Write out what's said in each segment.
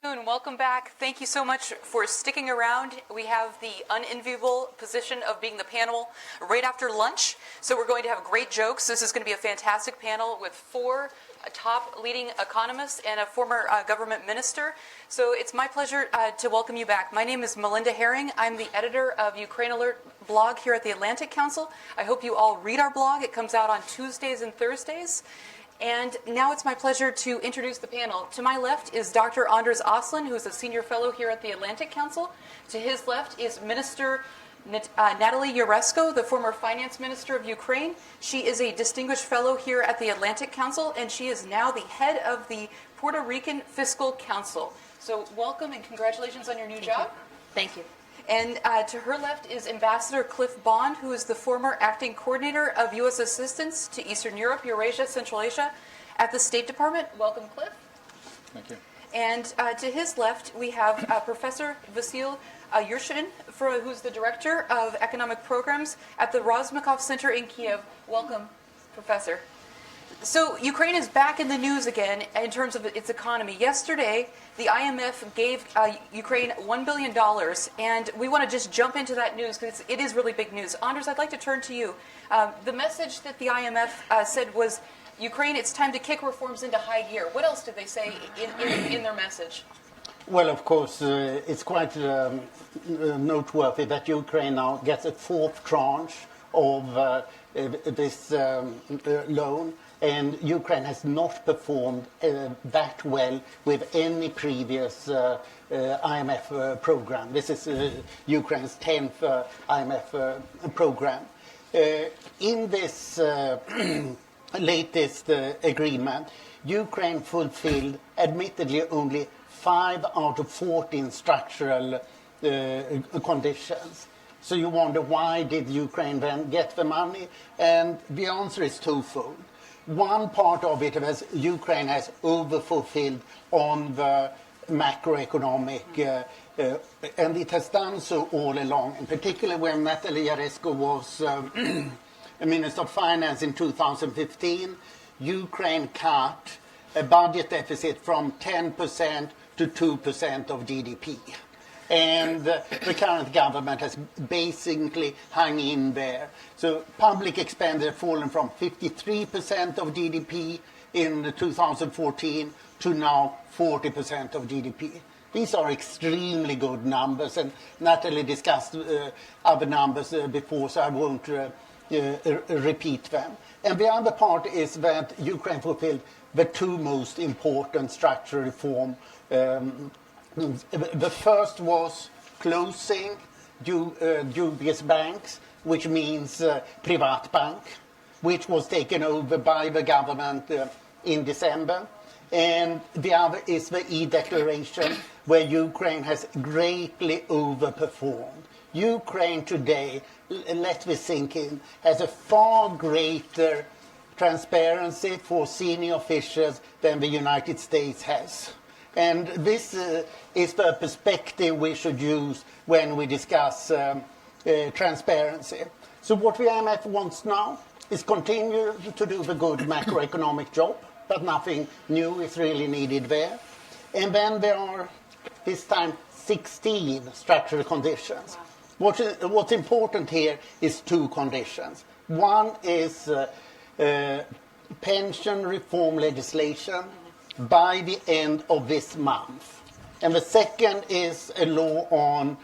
And welcome back. Thank you so much for sticking around. We have the unenviable position of being the panel right after lunch. So we're going to have great jokes. This is going to be a fantastic panel with four top leading economists and a former government minister. So it's my pleasure to welcome you back. My name is Melinda Herring. I'm the editor of Ukraine Alert blog here at the Atlantic Council. I hope you all read our blog. It comes out on Tuesdays and Thursdays. And now it's my pleasure to introduce the panel. To my left is Dr. Anders Oslin, who is a senior fellow here at the Atlantic Council. To his left is Minister Natalie Yaresko, the former finance minister of Ukraine. She is a distinguished fellow here at the Atlantic Council, and she is now the head of the Puerto Rican Fiscal Council. So welcome and congratulations on your new job. Thank you. And to her left is Ambassador Cliff Bond, who is the former acting coordinator of U.S. assistance to Eastern Europe, Eurasia, Central Asia at the State Department. Welcome, Cliff. Thank you. And to his left, we have Professor Vasil Yurshin, who's the director of economic programs at the Razumikov Center in Kiev. Welcome, Professor. So Ukraine is back in the news again in terms of its economy. Yesterday, the IMF gave Ukraine $1 billion, and we want to just jump into that news because it is really big news. Anders, I'd like to turn to you. The message that the IMF said was, Ukraine, it's time to kick reforms into high gear. What else did they say in their message? Well, of course, it's quite noteworthy that Ukraine now gets a fourth tranche of this loan. And Ukraine has not performed that well with any previous IMF program. This is Ukraine's 10th IMF program. In this latest agreement, Ukraine fulfilled, admittedly, only 5 out of 14 structural conditions. So you wonder, why did Ukraine then get the money? And the answer is twofold. One part of it was Ukraine has overfulfilled on the macroeconomic, and it has done so all along. And particularly when Natalie Yaresko was Minister of Finance in 2015, Ukraine cut a budget deficit from 10% to 2% of GDP. And the current government has basically hung in there. So public expenditure fallen from 53% of GDP in 2014 to now 40% of GDP. These are extremely good numbers, and Natalie discussed other numbers before, so I won't repeat them. And the other part is that Ukraine fulfilled the two most important structural reform. The first was closing dubious banks, which means Privatbank, which was taken over by the government in December. And the other is the e-declaration, where Ukraine has greatly overperformed. Ukraine today, let me sink in, has a far greater transparency for senior officials than the United States has. And this is the perspective we should use when we discuss transparency. So what the IMF wants now is continue to do the good macroeconomic job, but nothing new is really needed there. And then there are, this time, 16 structural conditions. What's important here is two conditions. One is pension reform legislation by the end of this month. And the second is a law on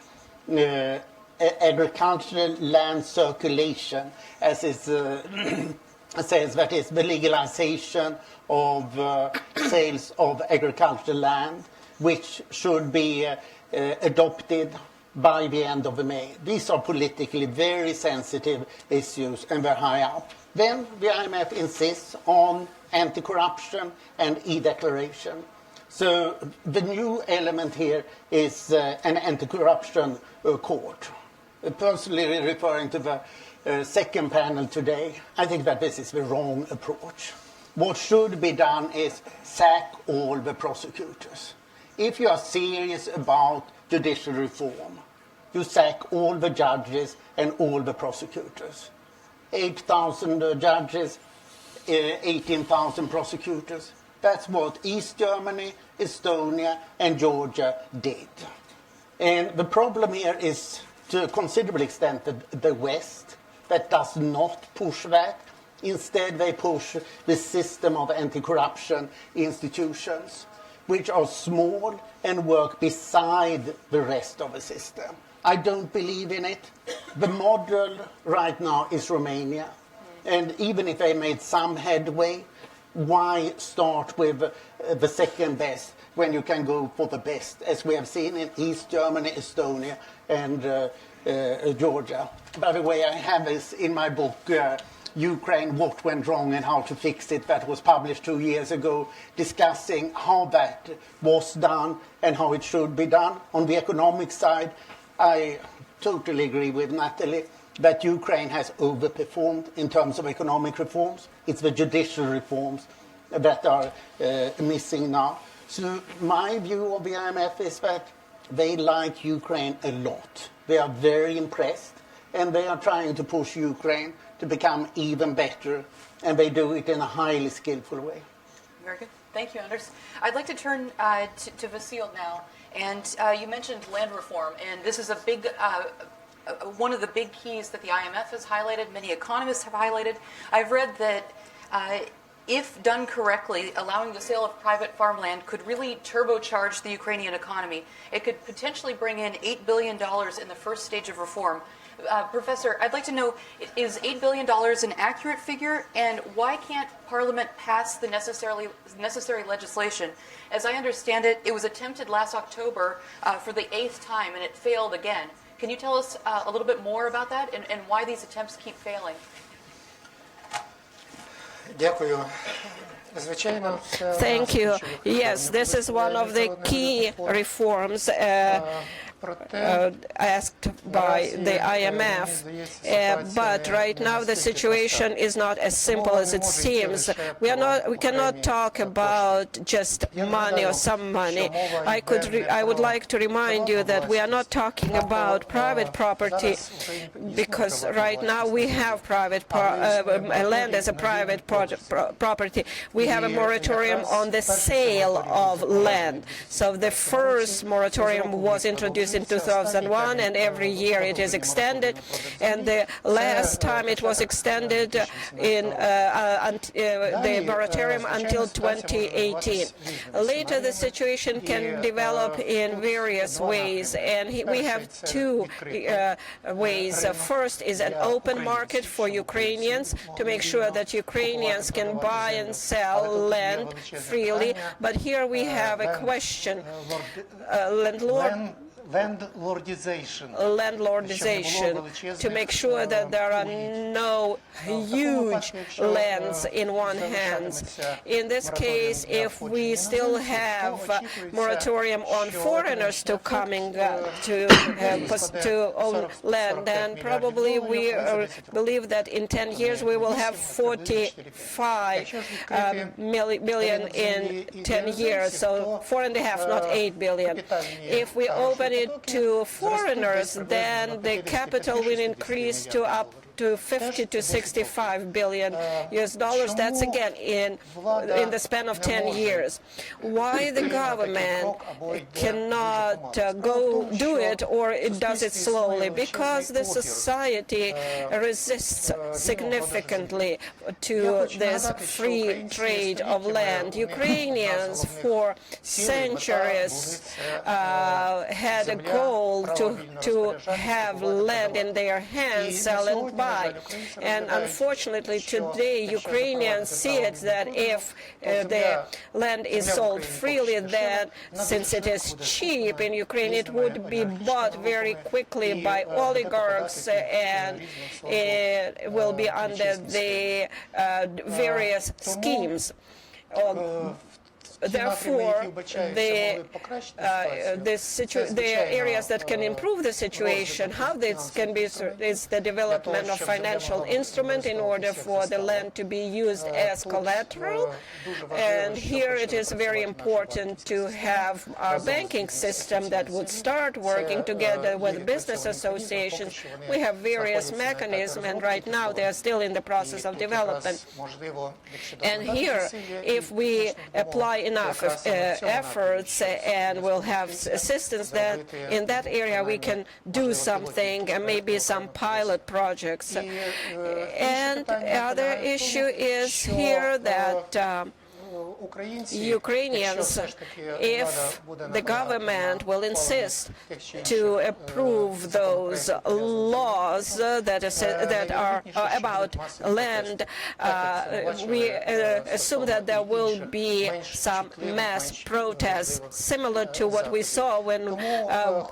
agricultural land circulation, as it says, that is the legalization of sales of agricultural land, which should be adopted by the end of May. These are politically very sensitive issues, and they're high up. Then the IMF insists on anti-corruption and e-declaration. So the new element here is an anti-corruption court. Personally referring to the second panel today, I think that this is the wrong approach. What should be done is sack all the prosecutors. If you are serious about judicial reform, you sack all the judges and all the prosecutors. 8,000 judges, 18,000 prosecutors. That's what East Germany, Estonia, and Georgia did. And the problem here is, to a considerable extent, the West that does not push that. Instead, they push the system of anti-corruption institutions, which are small and work beside the rest of the system. I don't believe in it. The model right now is Romania. And even if they made some headway, why start with the second best when you can go for the best, as we have seen in East Germany, Estonia, and Georgia? By the way, I have this in my book, Ukraine, What Went Wrong and How to Fix It, that was published 2 years ago, discussing how that was done and how it should be done. On the economic side, I totally agree with Natalie that Ukraine has overperformed in terms of economic reforms. It's the judicial reforms that are missing now. So my view of the IMF is that they like Ukraine a lot. They are very impressed, and they are trying to push Ukraine to become even better, and they do it in a highly skillful way. Very good. Thank you, Anders. I'd like to turn to Vasil now. And you mentioned land reform, and this is a big, one of the big keys that the IMF has highlighted, many economists have highlighted. I've read that if done correctly, allowing the sale of private farmland could really turbocharge the Ukrainian economy. It could potentially bring in $8 billion in the first stage of reform. Professor, I'd like to know, is $8 billion an accurate figure, and why can't Parliament pass the necessary legislation? As I understand it, it was attempted last October for the 8th time, and it failed again. Can you tell us a little bit more about that and why these attempts keep failing? Thank you. Yes, this is one of the key reforms asked by the IMF, but right now the situation is not as simple as it seems. We cannot talk about just money or some money. I would like to remind you that we are not talking about private property, because right now we have private land as a private property. We have a moratorium on the sale of land. So the first moratorium was introduced in 2001, and every year it is extended, and the last time it was extended in the moratorium until 2018. Later the situation can develop in various ways, and we have two ways. First is an open market for Ukrainians, to make sure that Ukrainians can buy and sell land freely, but here we have a question. Landlordization, to make sure that there are no huge lands in one hand. In this case, if we still have moratorium on foreigners to coming to own land, then probably we believe that in 10 years we will have 45 million in 10 years, so 4.5, not 8 billion. If we open it to foreigners, then the capital will increase to up to 50 to 65 billion US dollars. That's again in the span of 10 years. Why the government cannot go do it, or it does it slowly? Because the society resists significantly to this free trade of land. Ukrainians for centuries had a goal to have land in their hands, sell and buy. And unfortunately today Ukrainians see it that if the land is sold freely, then since it is cheap in Ukraine, it would be bought very quickly by oligarchs, and it will be under the various schemes. Therefore, the areas that can improve the situation, how this can be, is the development of financial instrument in order for the land to be used as collateral. And here it is very important to have our banking system that would start working together with business associations. We have various mechanisms, and right now they are still in the process of development. And here, if we apply enough efforts and we'll have assistance, that in that area we can do something, and maybe some pilot projects. And the other issue is here that Ukrainians, if the government will insist to approve those laws that are about land, we assume that there will be some mass protests, similar to what we saw when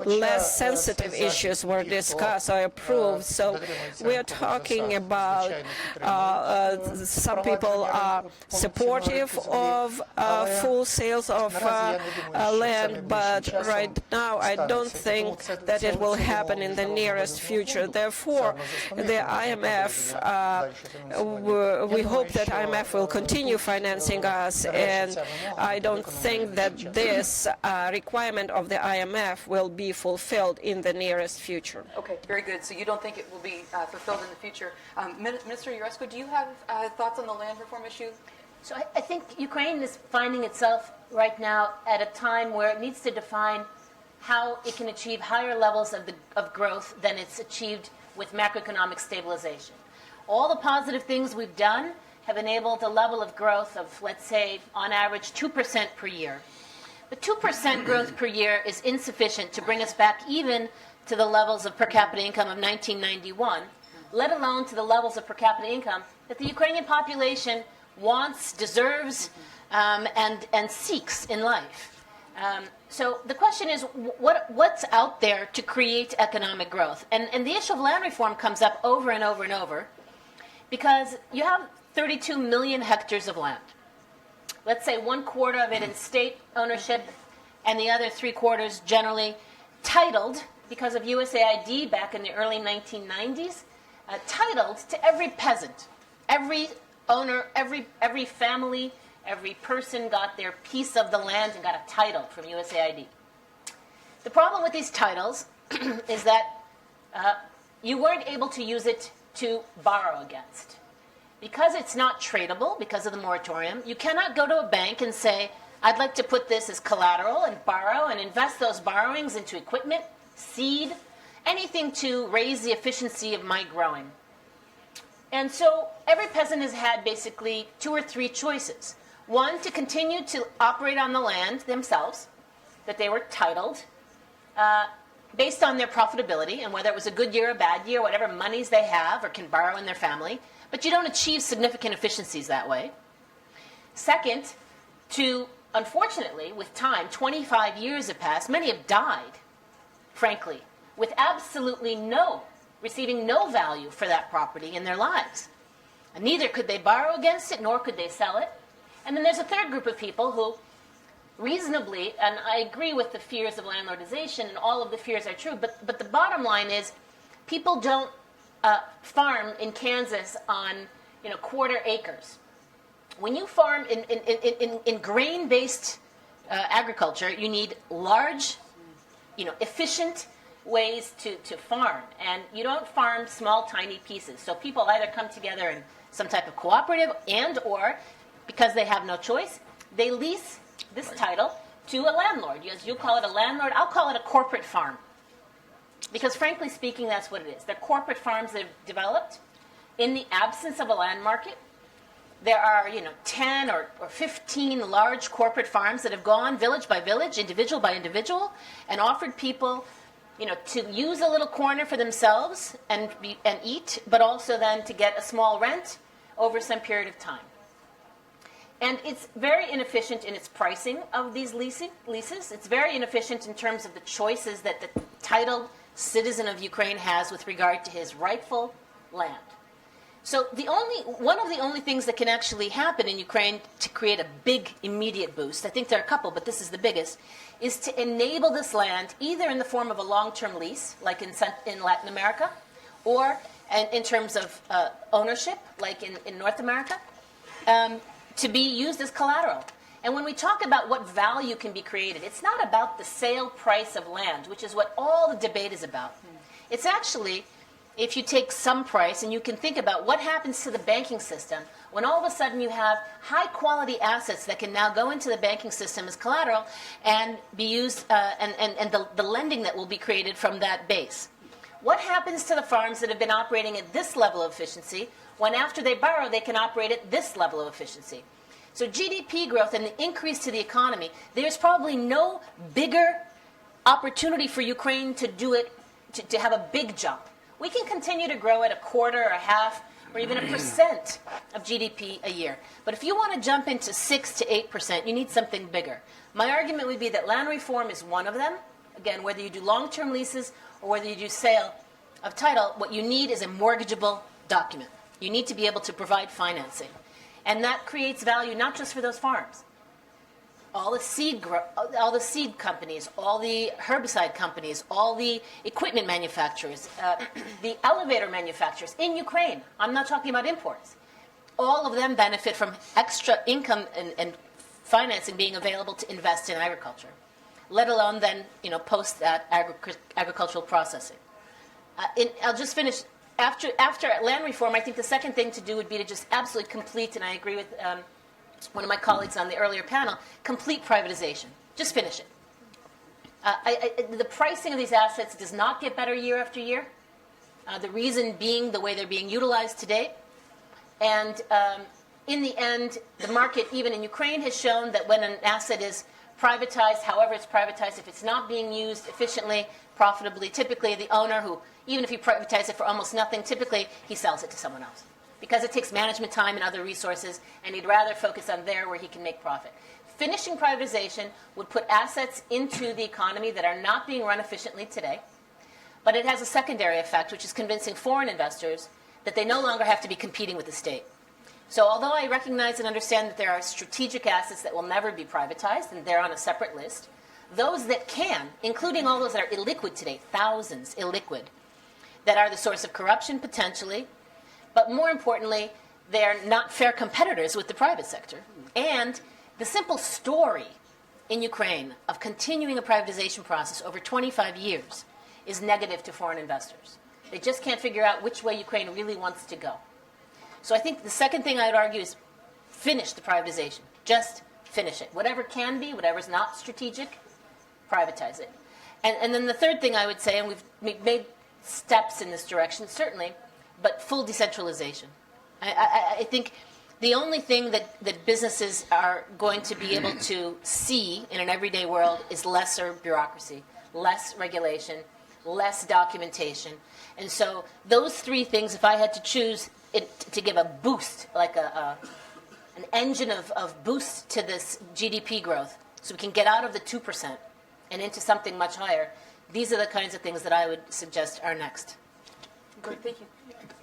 less sensitive issues were discussed or approved. So we are talking about some people are supportive of full sales of land, but right now I don't think that it will happen in the nearest future. Therefore, the IMF, we hope that IMF will continue financing us, and I don't think that this requirement of the IMF will be fulfilled in the nearest future. Okay, very good. So you don't think it will be fulfilled in the future. Minister Yurescu, do you have thoughts on the land reform issue? So I think Ukraine is finding itself right now at a time where it needs to define how it can achieve higher levels of growth than it's achieved with macroeconomic stabilization. All the positive things we've done have enabled a level of growth of, let's say, on average 2% per year. But 2% growth per year is insufficient to bring us back even to the levels of per capita income of 1991, let alone to the levels of per capita income that the Ukrainian population wants, deserves, and seeks in life. So the question is, what's out there to create economic growth? And the issue of land reform comes up over and over and over, because you have 32 million hectares of land. Let's say 1/4 of it in state ownership, and the other 3/4 generally titled, because of USAID back in the early 1990s, titled to every peasant, every owner, every family, every person got their piece of the land and got a title from USAID. The problem with these titles is that you weren't able to use it to borrow against. Because it's not tradable, because of the moratorium, you cannot go to a bank and say, I'd like to put this as collateral and borrow and invest those borrowings into equipment, seed, anything to raise the efficiency of my growing. And so every peasant has had basically 2 or 3 choices. One, to continue to operate on the land themselves, that they were titled, based on their profitability and whether it was a good year or a bad year, whatever monies they have or can borrow in their family. But you don't achieve significant efficiencies that way. Second, to, unfortunately, with time, 25 years have passed, many have died, frankly, with absolutely receiving no value for that property in their lives. And neither could they borrow against it, nor could they sell it. And then there's a third group of people who reasonably, and I agree with the fears of landlordization, and all of the fears are true, but the bottom line is people don't farm in Kansas on 1/4 acres. When you farm in grain-based agriculture, you need large, efficient ways to farm, and you don't farm small, tiny pieces. So people either come together in some type of cooperative, and or, because they have no choice, they lease this title to a landlord. As you call it a landlord, I'll call it a corporate farm. Because frankly speaking, that's what it is. They're corporate farms that have developed in the absence of a land market. There are, 10 or 15 large corporate farms that have gone village by village, individual by individual, and offered people, to use a little corner for themselves and eat, but also then to get a small rent over some period of time. And it's very inefficient in its pricing of these leases. It's very inefficient in terms of the choices that the titled citizen of Ukraine has with regard to his rightful land. So one of the only things that can actually happen in Ukraine to create a big immediate boost, I think there are a couple, but this is the biggest, is to enable this land either in the form of a long-term lease, like in Latin America, or in terms of ownership, like in North America, to be used as collateral. And when we talk about what value can be created, it's not about the sale price of land, which is what all the debate is about. It's actually, if you take some price and you can think about what happens to the banking system when all of a sudden you have high-quality assets that can now go into the banking system as collateral and be used, and the lending that will be created from that base. What happens to the farms that have been operating at this level of efficiency when after they borrow they can operate at this level of efficiency? So GDP growth and the increase to the economy, there's probably no bigger opportunity for Ukraine to do it, to have a big jump. We can continue to grow at a quarter or a half or even 1% of GDP a year. But if you want to jump into 6 to 8%, you need something bigger. My argument would be that land reform is one of them. Again, whether you do long-term leases or whether you do sale of title, what you need is a mortgageable document. You need to be able to provide financing. And that creates value not just for those farms. All the seed companies, all the herbicide companies, all the equipment manufacturers, the elevator manufacturers in Ukraine. I'm not talking about imports. All of them benefit from extra income and financing being available to invest in agriculture, let alone then post that agricultural processing. I'll just finish. After land reform, I think the second thing to do would be to just absolutely complete, and I agree with one of my colleagues on the earlier panel, complete privatization. Just finish it. The pricing of these assets does not get better year after year. The reason being the way they're being utilized today. And in the end, the market, even in Ukraine, has shown that when an asset is privatized, however it's privatized, if it's not being used efficiently, profitably, typically the owner who, even if he privatizes it for almost nothing, typically he sells it to someone else. Because it takes management time and other resources, and he'd rather focus on there where he can make profit. Finishing privatization would put assets into the economy that are not being run efficiently today, but it has a secondary effect, which is convincing foreign investors that they no longer have to be competing with the state. So although I recognize and understand that there are strategic assets that will never be privatized, and they're on a separate list, those that can, including all those that are illiquid today, thousands illiquid, that are the source of corruption potentially, but more importantly, they're not fair competitors with the private sector. And the simple story in Ukraine of continuing a privatization process over 25 years is negative to foreign investors. They just can't figure out which way Ukraine really wants to go. So I think the second thing I would argue is finish the privatization. Just finish it. Whatever can be, whatever's not strategic, privatize it. And then the third thing I would say, and we've made steps in this direction, certainly, but full decentralization. I think the only thing that businesses are going to be able to see in an everyday world is lesser bureaucracy, less regulation, less documentation. And so those three things, if I had to choose to give a boost, like an engine of boost to this GDP growth, so we can get out of the 2% and into something much higher, these are the kinds of things that I would suggest are next. Good, thank you.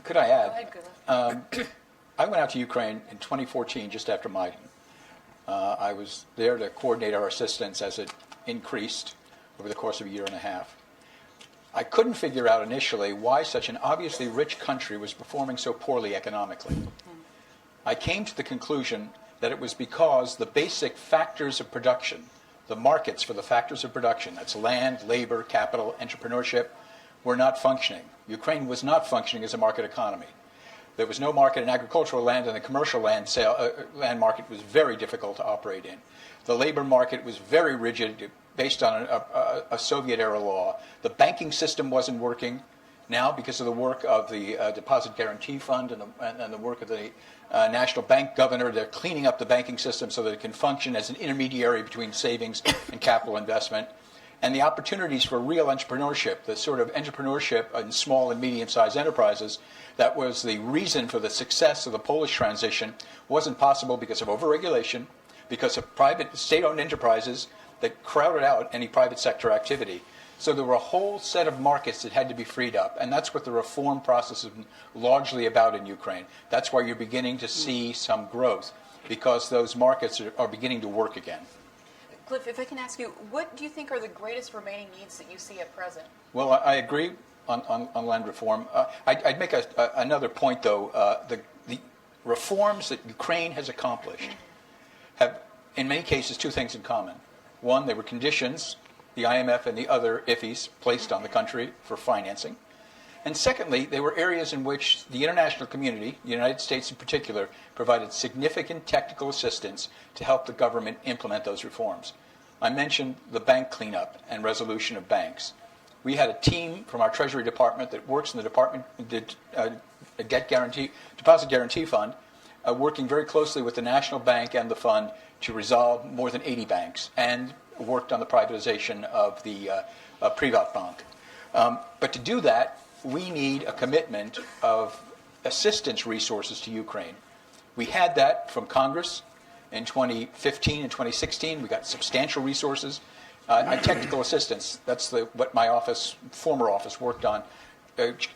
Could I add? Go ahead, I went out to Ukraine in 2014, just after Maidan. I was there to coordinate our assistance as it increased over the course of a year and a half. I couldn't figure out initially why such an obviously rich country was performing so poorly economically. I came to the conclusion that it was because the basic factors of production, the markets for the factors of production, that's land, labor, capital, entrepreneurship, were not functioning. Ukraine was not functioning as a market economy. There was no market in agricultural land, and the commercial land market was very difficult to operate in. The labor market was very rigid, based on a Soviet-era law. The banking system wasn't working. Now, because of the work of the Deposit Guarantee Fund and the work of the National Bank governor, they're cleaning up the banking system so that it can function as an intermediary between savings and capital investment. And the opportunities for real entrepreneurship, the sort of entrepreneurship in small and medium-sized enterprises, that was the reason for the success of the Polish transition, wasn't possible because of overregulation, because of private state-owned enterprises that crowded out any private sector activity. So there were a whole set of markets that had to be freed up, and that's what the reform process is largely about in Ukraine. That's why you're beginning to see some growth, because those markets are beginning to work again. Cliff, if I can ask you, what do you think are the greatest remaining needs that you see at present? Well, I agree on land reform. I'd make another point, though. The reforms that Ukraine has accomplished have, in many cases, two things in common. One, they were conditions the IMF and the other IFIs placed on the country for financing. And secondly, they were areas in which the international community, the United States in particular, provided significant technical assistance to help the government implement those reforms. I mentioned the bank cleanup and resolution of banks. We had a team from our Treasury Department that works in the Deposit Guarantee Fund, working very closely with the National Bank and the fund to resolve more than 80 banks, and worked on the privatization of the Privatbank. But to do that, we need a commitment of assistance resources to Ukraine. We had that from Congress in 2015 and 2016. We got substantial resources and technical assistance. That's what my former office, worked on.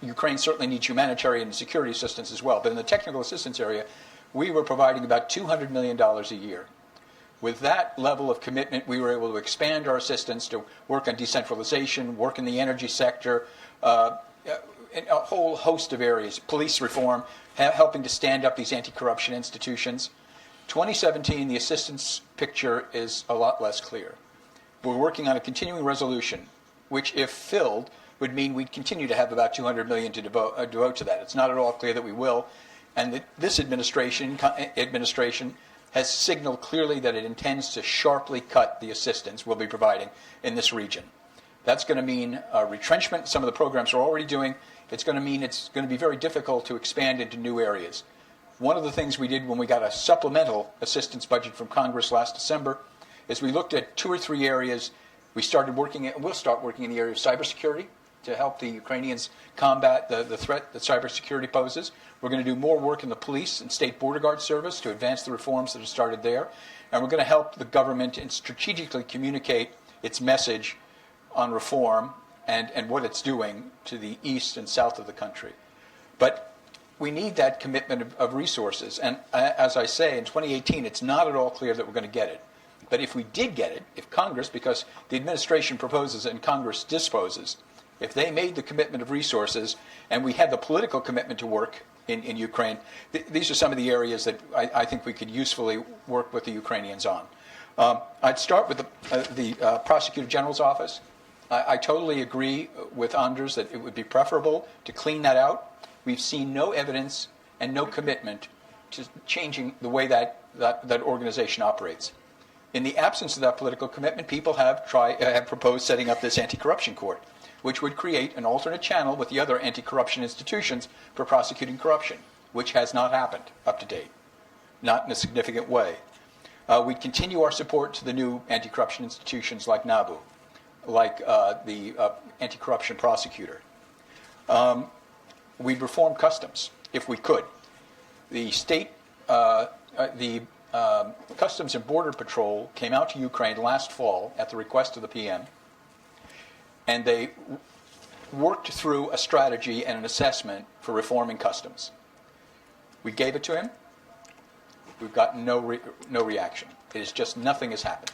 Ukraine certainly needs humanitarian and security assistance as well. But in the technical assistance area, we were providing about $200 million a year. With that level of commitment, we were able to expand our assistance to work on decentralization, work in the energy sector, in a whole host of areas, police reform, helping to stand up these anti-corruption institutions. 2017, the assistance picture is a lot less clear. We're working on a continuing resolution, which, if filled, would mean we'd continue to have about $200 million to devote to that. It's not at all clear that we will, and this administration has signaled clearly that it intends to sharply cut the assistance we'll be providing in this region. That's going to mean retrenchment. Some of the programs we're already doing. It's going to mean it's going to be very difficult to expand into new areas. One of the things we did when we got a supplemental assistance budget from Congress last December is we looked at 2 or 3 areas. We'll start working in the area of cybersecurity to help the Ukrainians combat the threat that cybersecurity poses. We're going to do more work in the police and state border guard service to advance the reforms that have started there. And we're going to help the government and strategically communicate its message on reform and what it's doing to the east and south of the country. But we need that commitment of resources. And as I say, in 2018, it's not at all clear that we're going to get it. But if we did get it, if Congress, because the administration proposes and Congress disposes, if they made the commitment of resources and we had the political commitment to work in Ukraine, these are some of the areas that I think we could usefully work with the Ukrainians on. I'd start with the Prosecutor General's office. I totally agree with Anders that it would be preferable to clean that out. We've seen no evidence and no commitment to changing the way that organization operates. In the absence of that political commitment, people have proposed setting up this anti-corruption court, which would create an alternate channel with the other anti-corruption institutions for prosecuting corruption, which has not happened up to date, not in a significant way. We continue our support to the new anti-corruption institutions like NABU, like the anti-corruption prosecutor. We'd reform customs if we could. The state, the Customs and Border Patrol came out to Ukraine last fall at the request of the PM, and they worked through a strategy and an assessment for reforming customs. We gave it to him. We've gotten no reaction. It is just nothing has happened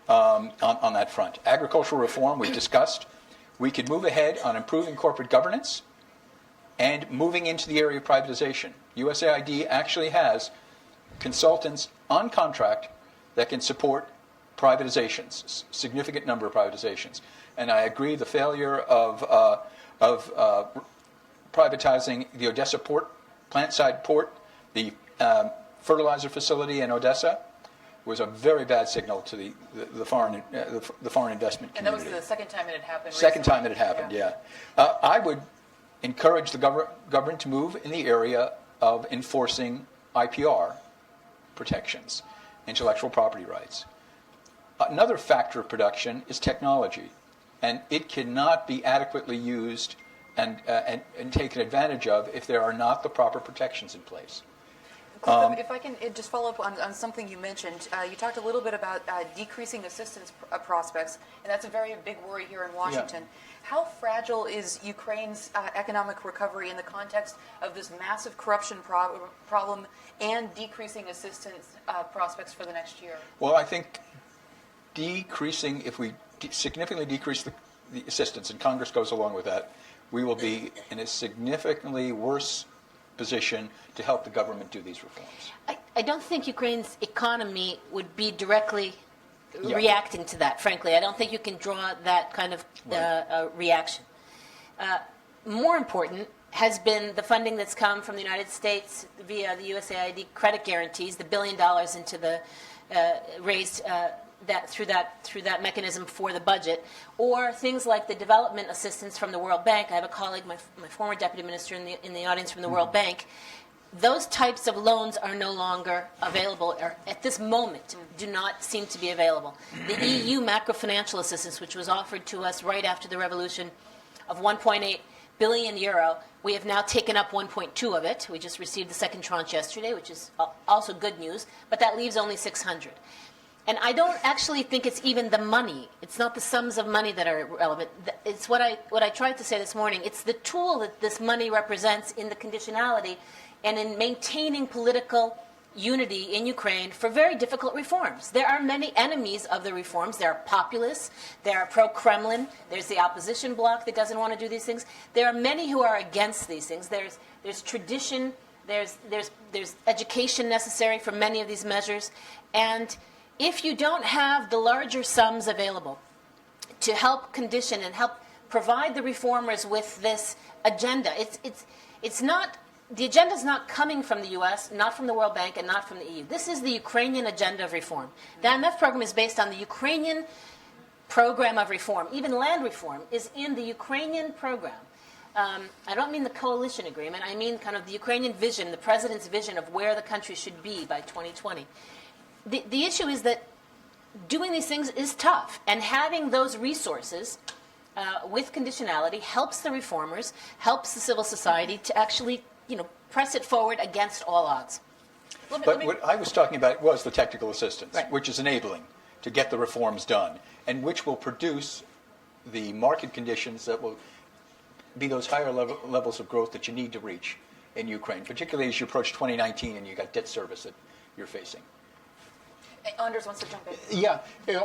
on that front. Agricultural reform we've discussed. We could move ahead on improving corporate governance and moving into the area of privatization. USAID actually has consultants on contract that can support privatizations, significant number of privatizations. And I agree the failure of privatizing the Odessa port, plant-side port, the fertilizer facility in Odessa, was a very bad signal to the foreign investment community. And that was the second time it had happened. Second time it had happened, yeah. I would encourage the government to move in the area of enforcing IPR protections, intellectual property rights. Another factor of production is technology, and it cannot be adequately used and taken advantage of if there are not the proper protections in place. If I can just follow up on something you mentioned, you talked a little bit about decreasing assistance prospects, and that's a very big worry here in Washington. How fragile is Ukraine's economic recovery in the context of this massive corruption problem and decreasing assistance prospects for the next year? Well, I think decreasing, if we significantly decrease the assistance, and Congress goes along with that, we will be in a significantly worse position to help the government do these reforms. I don't think Ukraine's economy would be directly reacting to that, frankly. I don't think you can draw that kind of reaction. More important has been the funding that's come from the United States via the USAID credit guarantees, the $1 billion into the raised through that mechanism for the budget, or things like the development assistance from the World Bank. I have a colleague, my former deputy minister in the audience from the World Bank. Those types of loans are no longer available, or at this moment do not seem to be available. The EU macro-financial assistance, which was offered to us right after the revolution, of 1.8 billion euro, we have now taken up 1.2 of it. We just received the second tranche yesterday, which is also good news, but that leaves only 600. And I don't actually think it's even the money. It's not the sums of money that are relevant. It's what I tried to say this morning. It's the tool that this money represents in the conditionality and in maintaining political unity in Ukraine for very difficult reforms. There are many enemies of the reforms. There are populists. There are pro-Kremlin. There's the opposition bloc that doesn't want to do these things. There are many who are against these things. There's tradition. There's education necessary for many of these measures. And if you don't have the larger sums available to help condition and help provide the reformers with this agenda, it's not, the agenda is not coming from the U.S., not from the World Bank, and not from the EU. This is the Ukrainian agenda of reform. The IMF program is based on the Ukrainian program of reform. Even land reform is in the Ukrainian program. I don't mean the coalition agreement. I mean kind of the Ukrainian vision, the president's vision of where the country should be by 2020. The issue is that doing these things is tough, and having those resources with conditionality helps the reformers, helps the civil society to actually, press it forward against all odds. But what I was talking about was the technical assistance, Right. which is enabling to get the reforms done, and which will produce the market conditions that will be those higher levels of growth that you need to reach in Ukraine, particularly as you approach 2019 and you got debt service that you're facing. Anders wants to jump in. Yeah,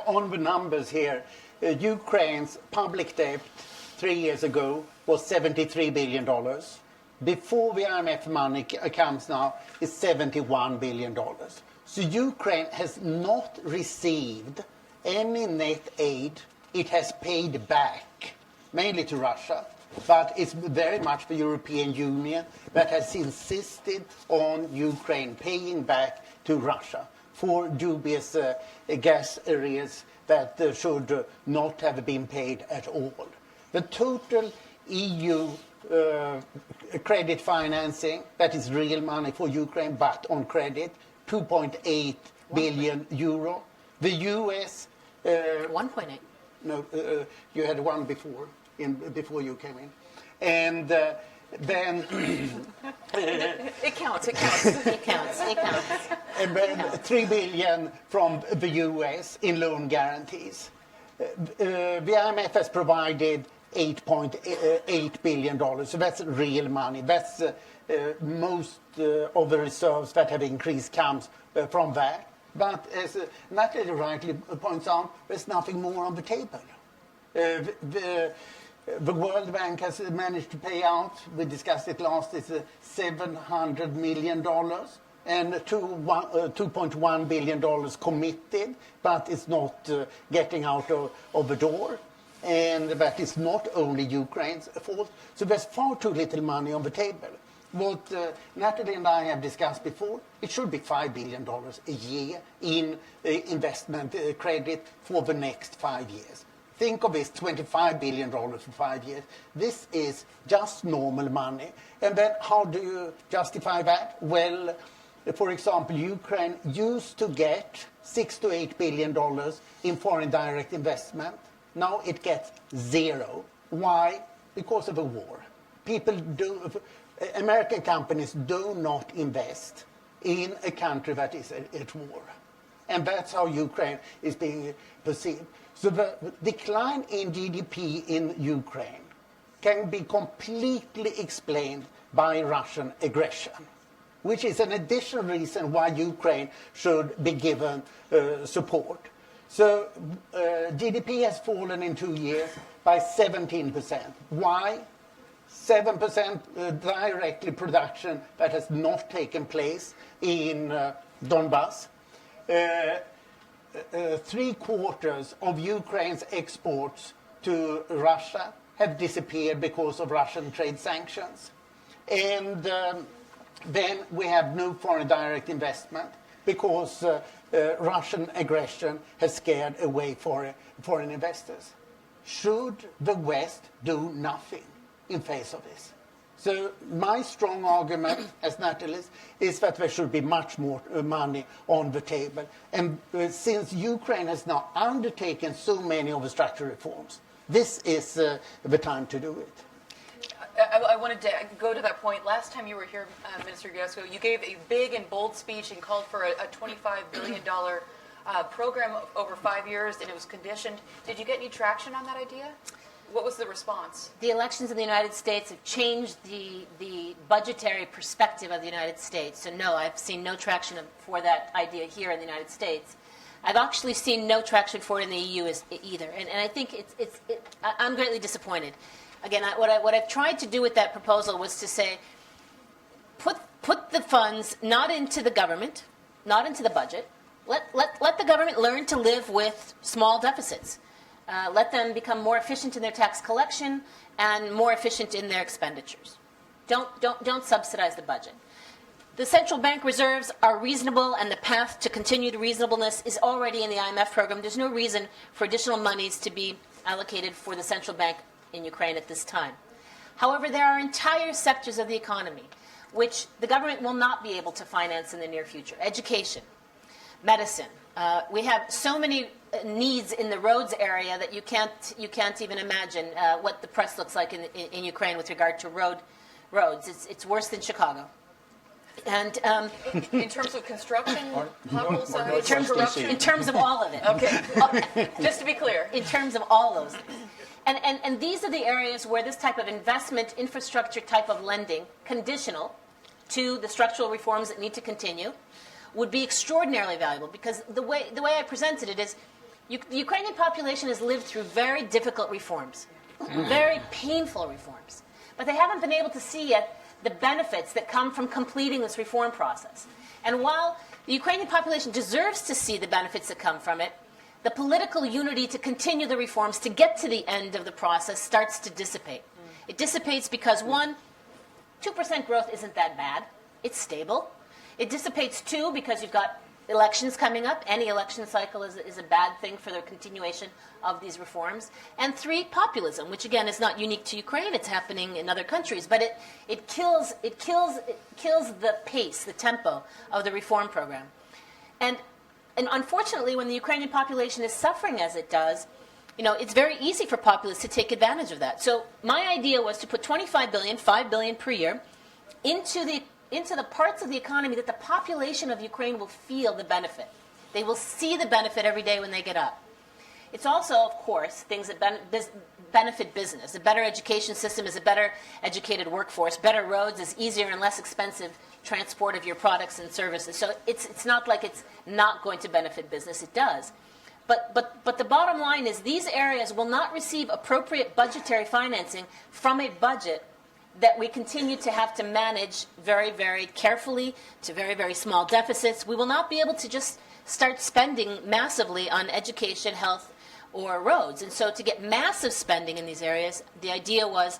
on the numbers here, Ukraine's public debt 3 years ago was $73 billion. Before the IMF money comes now, is $71 billion. So Ukraine has not received any net aid. It has paid back, mainly to Russia, but it's very much the European Union that has insisted on Ukraine paying back to Russia for dubious gas arrears that should not have been paid at all. The total EU credit financing, that is real money for Ukraine, but on credit, 2.8 billion euro. The US... 1.8. No, you had one before you came in. And then... It counts. It counts. And then 3 billion from the US in loan guarantees. The IMF has provided $8.8 billion, so that's real money. That's most of the reserves that have increased comes from that. But as Natalie rightly points out, there's nothing more on the table. The World Bank has managed to pay out, we discussed it last, it's $700 million and $2.1 billion committed, but it's not getting out of the door. And that is not only Ukraine's fault. So there's far too little money on the table. What Natalie and I have discussed before, it should be $5 billion a year in investment credit for the next 5 years. Think of this, $25 billion for 5 years. This is just normal money. And then how do you justify that? Well, for example, Ukraine used to get $6 to $8 billion in foreign direct investment. Now it gets zero. Why? Because of a war. American companies do not invest in a country that is at war. And that's how Ukraine is being perceived. So the decline in GDP in Ukraine can be completely explained by Russian aggression, which is an additional reason why Ukraine should be given support. So GDP has fallen in 2 years by 17%. Why? 7% directly production that has not taken place in Donbass. 3/4 of Ukraine's exports to Russia have disappeared because of Russian trade sanctions. And then we have no foreign direct investment because Russian aggression has scared away foreign investors. Should the West do nothing in face of this? So my strong argument as naturalist is that there should be much more money on the table. And since Ukraine has now undertaken so many of the structural reforms, this is the time to do it. I wanted to go to that point. Last time you were here, Minister Grysko, you gave a big and bold speech and called for a $25 billion program over 5 years, and it was conditioned. Did you get any traction on that idea? What was the response? The elections in the United States have changed the budgetary perspective of the United States. So no, I've seen no traction for that idea here in the United States. I've actually seen no traction for it in the EU either. And I think I'm greatly disappointed. Again, what I've tried to do with that proposal was to say, put the funds not into the government, not into the budget. Let the government learn to live with small deficits. Let them become more efficient in their tax collection and more efficient in their expenditures. Don't subsidize the budget. The central bank reserves are reasonable, and the path to continued reasonableness is already in the IMF program. There's no reason for additional monies to be allocated for the central bank in Ukraine at this time. However, there are entire sectors of the economy which the government will not be able to finance in the near future. Education, medicine. We have so many needs in the roads area that you can't even imagine what the press looks like in Ukraine with regard to roads. It's worse than Chicago. And in terms of construction, potholes, in terms of all of it. Okay, just to be clear, in terms of all those things. And these are the areas where this type of investment, infrastructure type of lending, conditional to the structural reforms that need to continue, would be extraordinarily valuable, because the way I presented it is the Ukrainian population has lived through very difficult reforms, very painful reforms, but they haven't been able to see yet the benefits that come from completing this reform process. And while the Ukrainian population deserves to see the benefits that come from it, the political unity to continue the reforms, to get to the end of the process, starts to dissipate. It dissipates because, 1, 2% growth isn't that bad. It's stable. It dissipates, 2, because you've got elections coming up. Any election cycle is a bad thing for the continuation of these reforms. And 3, populism, which again is not unique to Ukraine. It's happening in other countries, but it kills the pace, the tempo of the reform program. And unfortunately, when the Ukrainian population is suffering as it does, it's very easy for populists to take advantage of that. So my idea was to put $25 billion, $5 billion per year, into the parts of the economy that the population of Ukraine will feel the benefit. They will see the benefit every day when they get up. It's also, of course, things that benefit business. A better education system is a better educated workforce. Better roads is easier and less expensive transport of your products and services. So it's not like it's not going to benefit business. It does. But the bottom line is these areas will not receive appropriate budgetary financing from a budget that we continue to have to manage very, very carefully to very, very small deficits. We will not be able to just start spending massively on education, health, or roads. And so to get massive spending in these areas, the idea was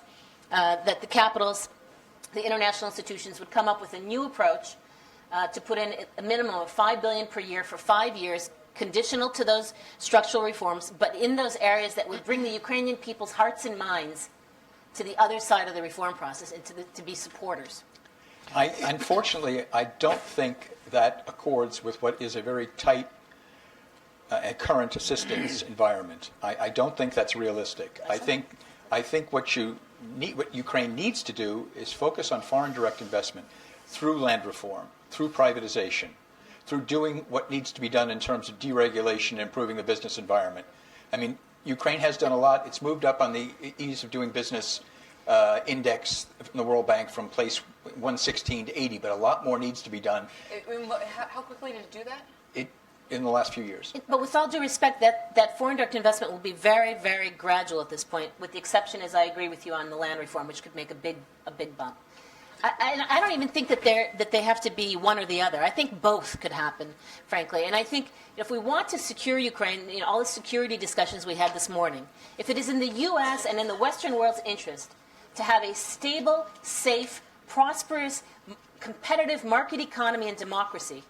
that the capitals, the international institutions, would come up with a new approach to put in a minimum of $5 billion per year for 5 years, conditional to those structural reforms, but in those areas that would bring the Ukrainian people's hearts and minds to the other side of the reform process and to be supporters. Unfortunately, I don't think that accords with what is a very tight current assistance environment. I don't think that's realistic. I think what Ukraine needs to do is focus on foreign direct investment through land reform, through privatization, through doing what needs to be done in terms of deregulation and improving the business environment. I mean, Ukraine has done a lot. It's moved up on the ease of doing business index from the World Bank from place 116 to 80, but a lot more needs to be done. How quickly did it do that? In the last few years. But with all due respect, that foreign direct investment will be very, very gradual at this point, with the exception, as I agree with you, on the land reform, which could make a big bump. I don't even think that they have to be one or the other. I think both could happen, frankly. And I think if we want to secure Ukraine, all the security discussions we had this morning, if it is in the U.S. and in the Western world's interest to have a stable, safe, prosperous, competitive market economy and democracy,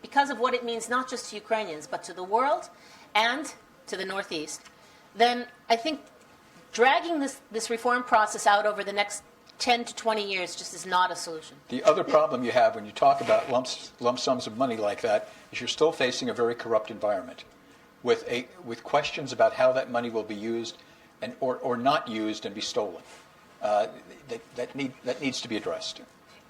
because of what it means not just to Ukrainians, but to the world and to the Northeast, then I think dragging this reform process out over the next 10 to 20 years just is not a solution. The other problem you have when you talk about lump sums of money like that is you're still facing a very corrupt environment with questions about how that money will be used or not used and be stolen. That needs to be addressed.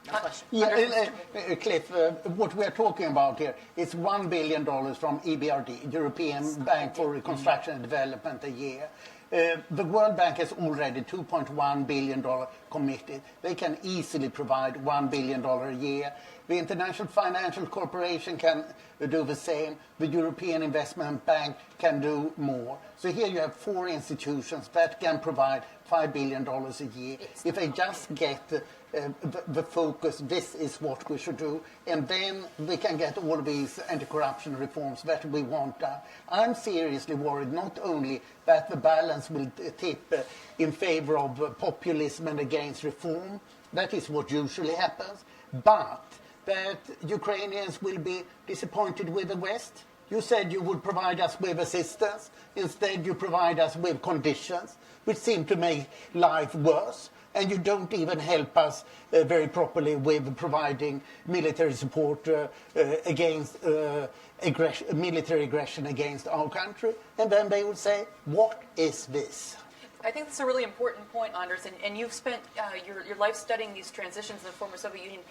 No question. Yeah, Cliff, what we're talking about here is $1 billion from EBRD, European Bank for Reconstruction and Development, a year. The World Bank has already $2.1 billion committed. They can easily provide $1 billion a year. The International Financial Corporation can do the same. The European Investment Bank can do more. So here you have 4 institutions that can provide $5 billion a year. If they just get the focus, this is what we should do, and then we can get all of these anti-corruption reforms that we want done. I'm seriously worried not only that the balance will tip in favor of populism and against reform, that is what usually happens, but that Ukrainians will be disappointed with the West. You said you would provide us with assistance. Instead, you provide us with conditions which seem to make life worse. And you don't even help us very properly with providing military support against military aggression against our country. And then they would say, what is this? I think that's a really important point, Anders, and you've spent your life studying these transitions in the former Soviet Union.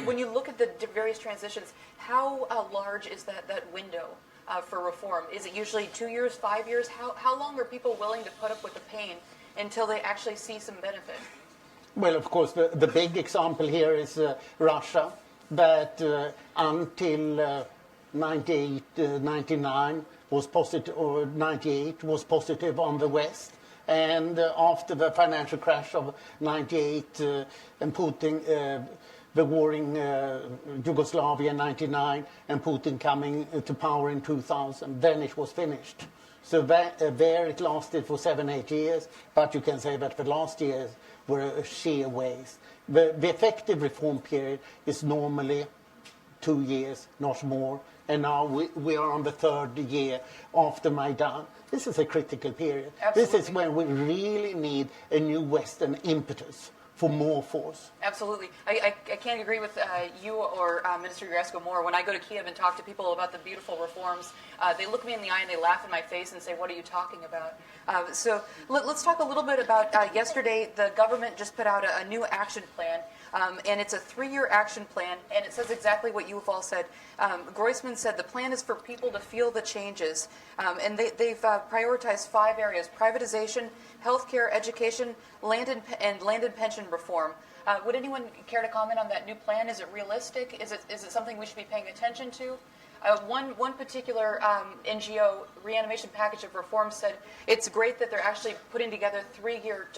When you look at the various transitions, how large is that window for reform? Is it usually 2 years, 5 years? How long are people willing to put up with the pain until they actually see some benefit? Well, of course, the big example here is Russia, that until 98, 99 was positive, or 98 was positive on the West. And after the financial crash of 98 and Putin, the war in Yugoslavia in 99 and Putin coming to power in 2000, then it was finished. So there it lasted for 7-8 years, but you can say that the last years were a sheer waste. The effective reform period is normally 2 years, not more, and now we are on the 3rd year after Maidan. This is a critical period. Absolutely. This is when we really need a new Western impetus for more force. Absolutely. I can't agree with you or Minister Yurevsko more. When I go to Kiev and talk to people about the beautiful reforms, they look me in the eye and they laugh in my face and say, what are you talking about? So let's talk a little bit about yesterday. The government just put out a new action plan, and it's a 3-year action plan, and it says exactly what you've all said. Groisman said the plan is for people to feel the changes, and they've prioritized 5 areas: privatization, healthcare, education, land and pension reform. Would anyone care to comment on that new plan? Is it realistic? Is it something we should be paying attention to? One particular NGO, Reanimation Package of Reform, said it's great that they're actually putting together 3-year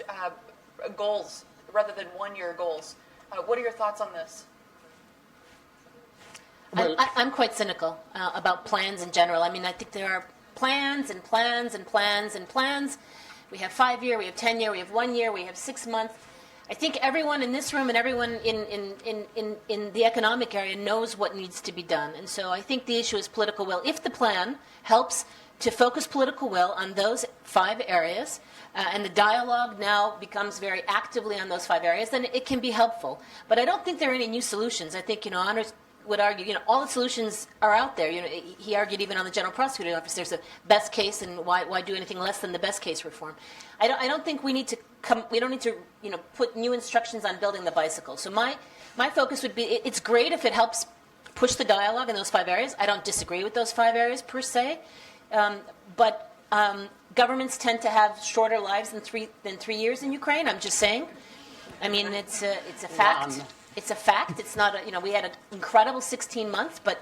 goals rather than 1-year goals. What are your thoughts on this? Well, I'm quite cynical about plans in general. I mean, I think there are plans and plans and plans and plans. We have 5-year, we have 10-year, we have 1 year, we have 6 months. I think everyone in this room and everyone in the economic area knows what needs to be done. And so I think the issue is political will. If the plan helps to focus political will on those 5 areas, and the dialogue now becomes very actively on those 5 areas, then it can be helpful. But I don't think there are any new solutions. I think, Anders would argue, all the solutions are out there. He argued even on the General Prosecutor's Office, there's a best case, and why do anything less than the best case reform? I don't think we need to put new instructions on building the bicycle. So my My focus would be, it's great if it helps push the dialogue in those 5 areas. I don't disagree with those 5 areas per se, but governments tend to have shorter lives than 3 years in Ukraine. I'm just saying. I mean, it's a fact. It's a fact. It's not we had an incredible 16 months, but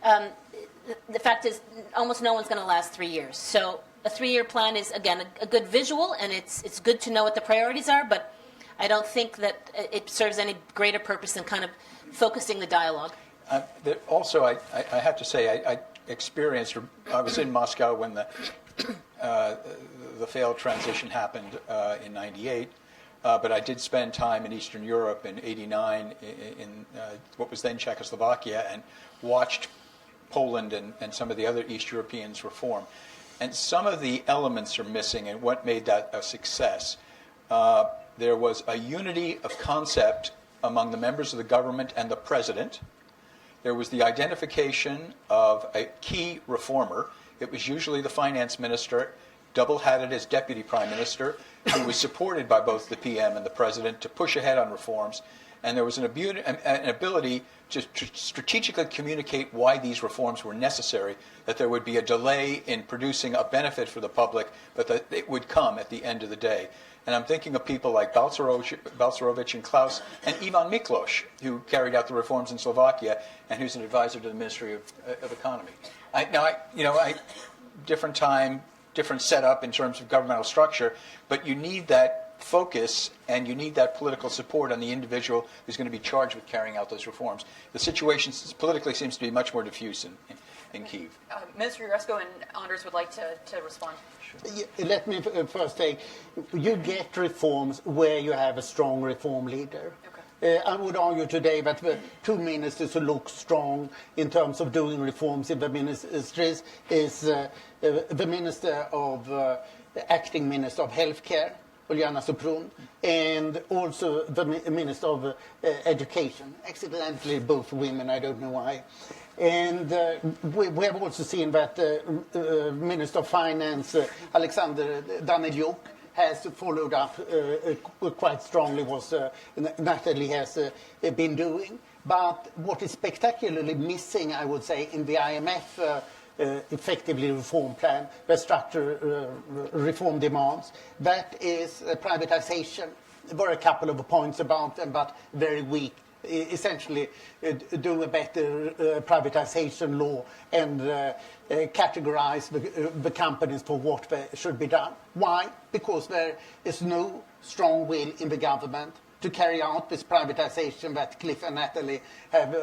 the fact is almost no one's going to last 3 years. So a 3-year plan is, again, a good visual, and it's good to know what the priorities are, but I don't think that it serves any greater purpose than kind of focusing the dialogue. Also, I have to say, I experienced, I was in Moscow when the failed transition happened in '98, but I did spend time in Eastern Europe in '89 in what was then Czechoslovakia, and watched Poland and some of the other East Europeans reform. And some of the elements are missing, and what made that a success. There was a unity of concept among the members of the government and the president. There was the identification of a key reformer. It was usually the finance minister, double-hatted as deputy prime minister, who was supported by both the PM and the president to push ahead on reforms. And there was an ability to strategically communicate why these reforms were necessary, that there would be a delay in producing a benefit for the public, but that it would come at the end of the day. And I'm thinking of people like Balcerowicz and Klaus and Ivan Miklos, who carried out the reforms in Slovakia and who's an advisor to the Ministry of Economy. Different time, different setup in terms of governmental structure, but you need that focus and you need that political support on the individual who's going to be charged with carrying out those reforms. The situation politically seems to be much more diffuse in Kyiv. Minister Yaresko and Anders would like to respond. Let me first say, you get reforms where you have a strong reform leader. Okay. I would argue today that the 2 ministers who look strong in terms of doing reforms in the ministries is the Minister of Acting Minister of Healthcare, Uljana Soprun, and also the Minister of Education. Accidentally, both women, I don't know why. And we have also seen that Minister of Finance, Alexander Daniluk, has followed up quite strongly what Natalie has been doing. But what is spectacularly missing, I would say, in the IMF effectively reform plan, the structure reform demands, that is privatization. There were a couple of points about them, but very weak. Essentially, do a better privatization law and categorize the companies for what should be done. Why? Because there is no strong will in the government to carry out this privatization that Cliff and Natalie have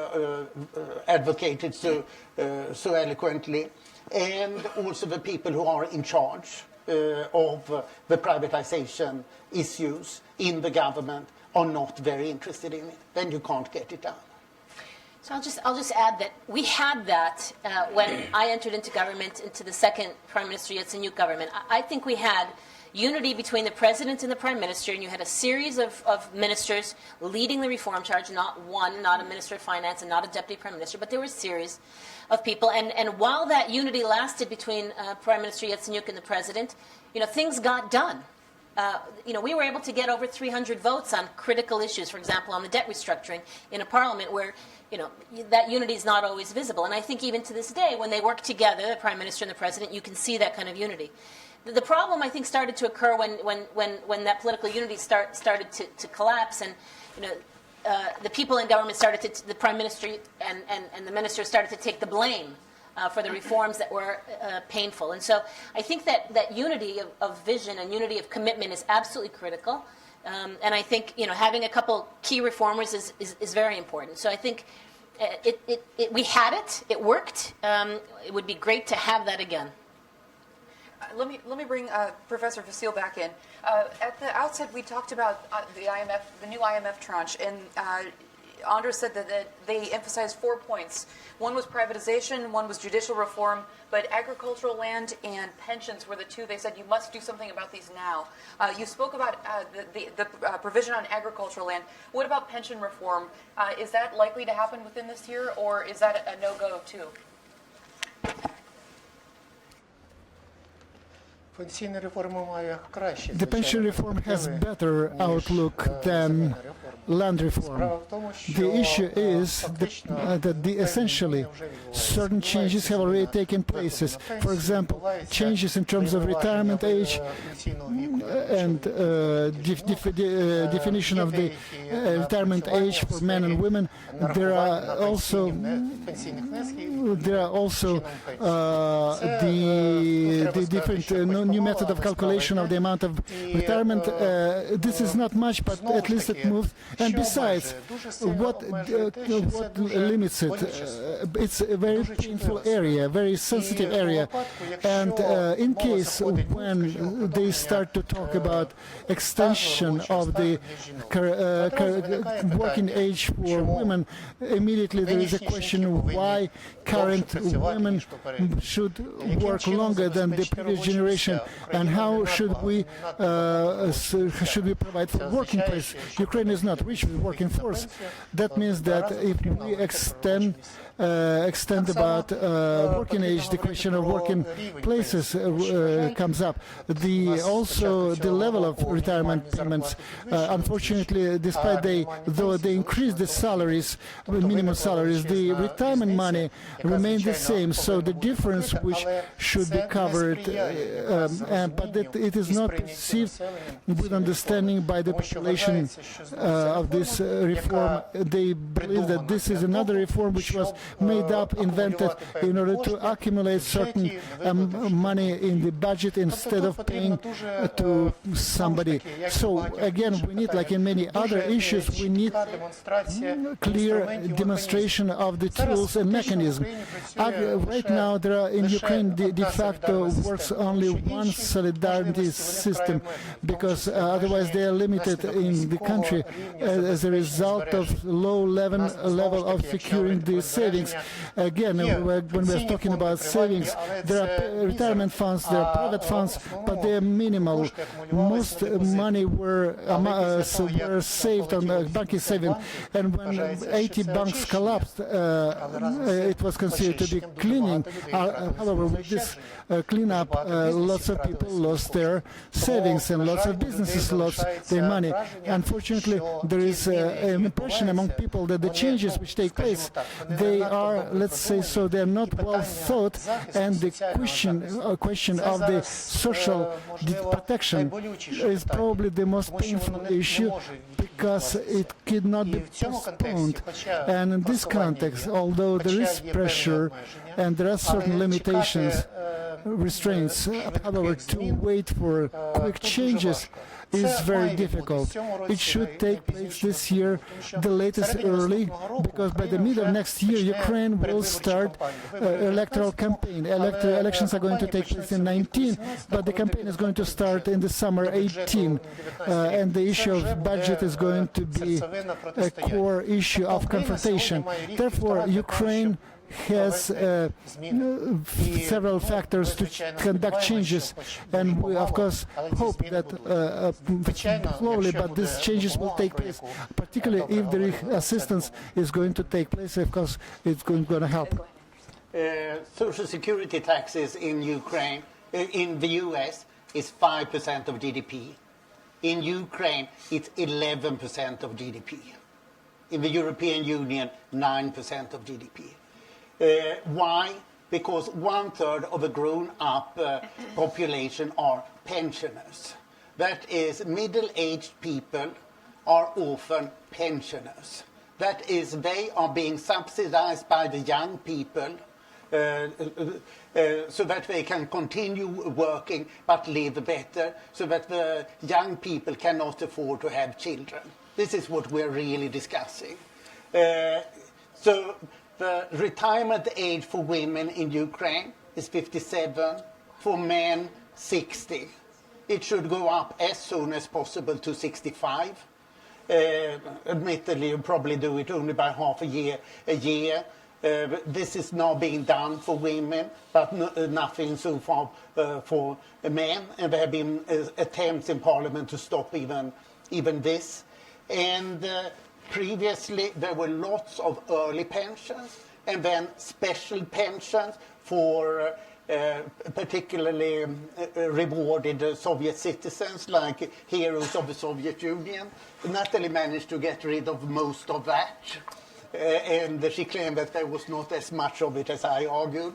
advocated so eloquently, and also the people who are in charge of the privatization issues in the government are not very interested in it. Then you can't get it done. So I'll just add that we had that when I entered into government, into the second Prime Minister Yatsenyuk government. I think we had unity between the president and the prime minister, and you had a series of ministers leading the reform charge, not one, not a minister of finance and not a deputy prime minister, but there were a series of people. And while that unity lasted between Prime Minister Yatsenyuk and the president, things got done. We were able to get over 300 votes on critical issues, for example, on the debt restructuring in a parliament where, that unity is not always visible. And I think even to this day, when they work together, the prime minister and the president, you can see that kind of unity. The problem, I think, started to occur when that political unity started to collapse, and the people in government the prime minister and the ministers started to take the blame for the reforms that were painful. And so I think that unity of vision and unity of commitment is absolutely critical. And I think having a couple key reformers is very important. So I think we had it. It worked. It would be great to have that again. Let me bring Professor Vasile back in. At the outset, we talked about the IMF, the new IMF tranche, and Anders said that they emphasized 4 points. One was privatization, one was judicial reform, but agricultural land and pensions were the two. They said you must do something about these now. You spoke about the provision on agricultural land. What about pension reform? Is that likely to happen within this year, or is that a no-go too? The pension reform has better outlook than land reform. The issue is that essentially certain changes have already taken place. For example, changes in terms of retirement age and definition of the retirement age for men and women. There are also the different new method of calculation of the amount of retirement. This is not much, but at least it moves. And besides, what limits it? It's a very painful area, very sensitive area. And in case when they start to talk about extension of the working age for women, immediately there is a question why current women should work longer than the previous generation, and how should we provide for working place? Ukraine is not rich with working force. That means that if we extend about working age, the question of working places comes up. Also the level of retirement payments. Unfortunately, despite though they increase the salaries, minimum salaries, the retirement money remains the same. So the difference which should be covered, but that it is not perceived with understanding by the population of this reform. They believe that this is another reform which was made up, invented in order to accumulate certain money in the budget instead of paying to somebody. So again, we need, like in many other issues, we need clear demonstration of the tools and mechanism. Right now, there are in Ukraine de facto works only one solidarity system, because otherwise they are limited in the country as a result of low level of securing the savings. Again, when we're talking about savings, there are retirement funds, there are private funds, but they are minimal. Most money were saved on the banking saving, and when 80 banks collapsed, it was considered to be cleaning. However, with this cleanup, lots of people lost their savings and lots of businesses lost their money. Unfortunately, there is an impression among people that the changes which take place, they are, let's say so, they are not well thought, and the question of the social protection is probably the most painful issue, because it cannot be postponed. And in this context, although there is pressure and there are certain limitations, restraints, however, to wait for quick changes is very difficult. It should take place this year, the latest early, because by the middle of next year, Ukraine will start electoral campaign. Elections are going to take place in 19, but the campaign is going to start in the summer 18, and the issue of budget is going to be a core issue of confrontation. Therefore, Ukraine has several factors to conduct changes, and we of course hope that slowly, but these changes will take place, particularly if the assistance is going to take place. Of course, it's going to help. Social security taxes in Ukraine, in the US, is 5% of GDP. In Ukraine, it's 11% of GDP. In the European Union, 9% of GDP. Why? Because 1/3 of the grown-up population are pensioners. That is, middle-aged people are often pensioners. That is, they are being subsidized by the young people so that they can continue working but live better, so that the young people cannot afford to have children. This is what we're really discussing. So the retirement age for women in Ukraine is 57, for men 60. It should go up as soon as possible to 65. Admittedly, you probably do it only by half a year. This is now being done for women, but nothing so far for men. And there have been attempts in Parliament to stop even this. And previously, there were lots of early pensions and then special pensions for particularly rewarded Soviet citizens like heroes of the Soviet Union. Natalie managed to get rid of most of that. And she claimed that there was not as much of it as I argued.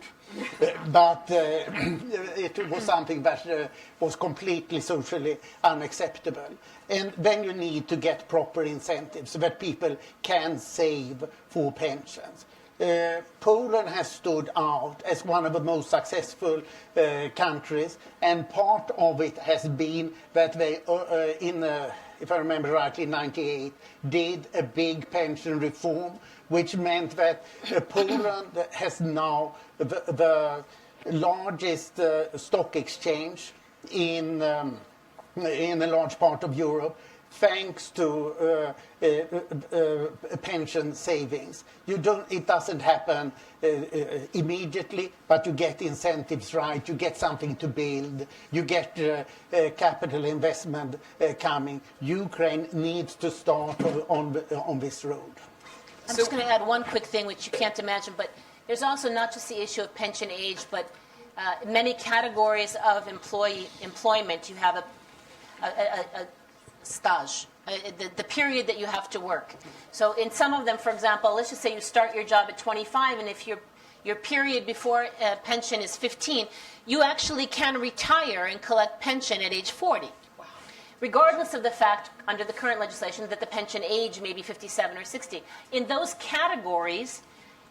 But it was something that was completely socially unacceptable. And then you need to get proper incentives so that people can save for pensions. Poland has stood out as one of the most successful countries, and part of it has been that they, if I remember rightly, in 1998, did a big pension reform, which meant that Poland has now the largest stock exchange in a large part of Europe, thanks to pension savings. It doesn't happen immediately, but you get incentives right, you get something to build, you get capital investment coming. Ukraine needs to start on this road. I'm just going to add one quick thing, which you can't imagine, but there's also not just the issue of pension age, but many categories of employment. You have a stage, the period that you have to work. So in some of them, for example, let's just say you start your job at 25, and if your period before pension is 15, you actually can retire and collect pension at age 40. Wow. Regardless of the fact, under the current legislation, that the pension age may be 57 or 60. In those categories,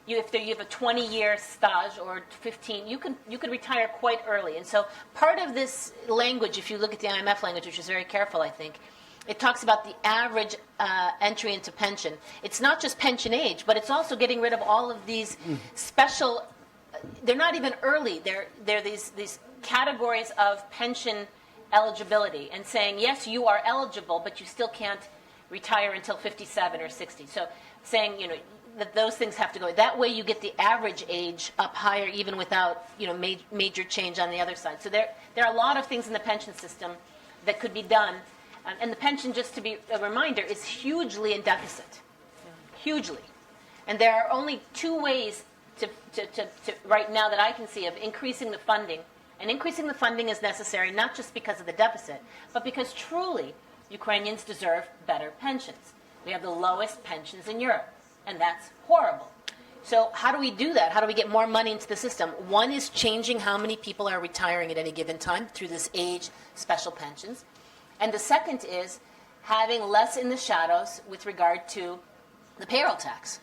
if you have a 20-year stage or 15, you could retire quite early. And so part of this language, if you look at the IMF language, which is very careful, I think, it talks about the average entry into pension. It's not just pension age, but it's also getting rid of all of these special, they're not even early, they're these categories of pension eligibility, and saying, yes, you are eligible, but you still can't retire until 57 or 60. So saying, that those things have to go. That way you get the average age up higher even without, major change on the other side. So there are a lot of things in the pension system that could be done. And the pension, just to be a reminder, is hugely in deficit. Hugely. And there are only two ways to right now that I can see of increasing the funding. And increasing the funding is necessary not just because of the deficit, but because truly Ukrainians deserve better pensions. We have the lowest pensions in Europe, and that's horrible. So how do we do that? How do we get more money into the system? One is changing how many people are retiring at any given time through this age special pensions. And the second is having less in the shadows with regard to the payroll tax.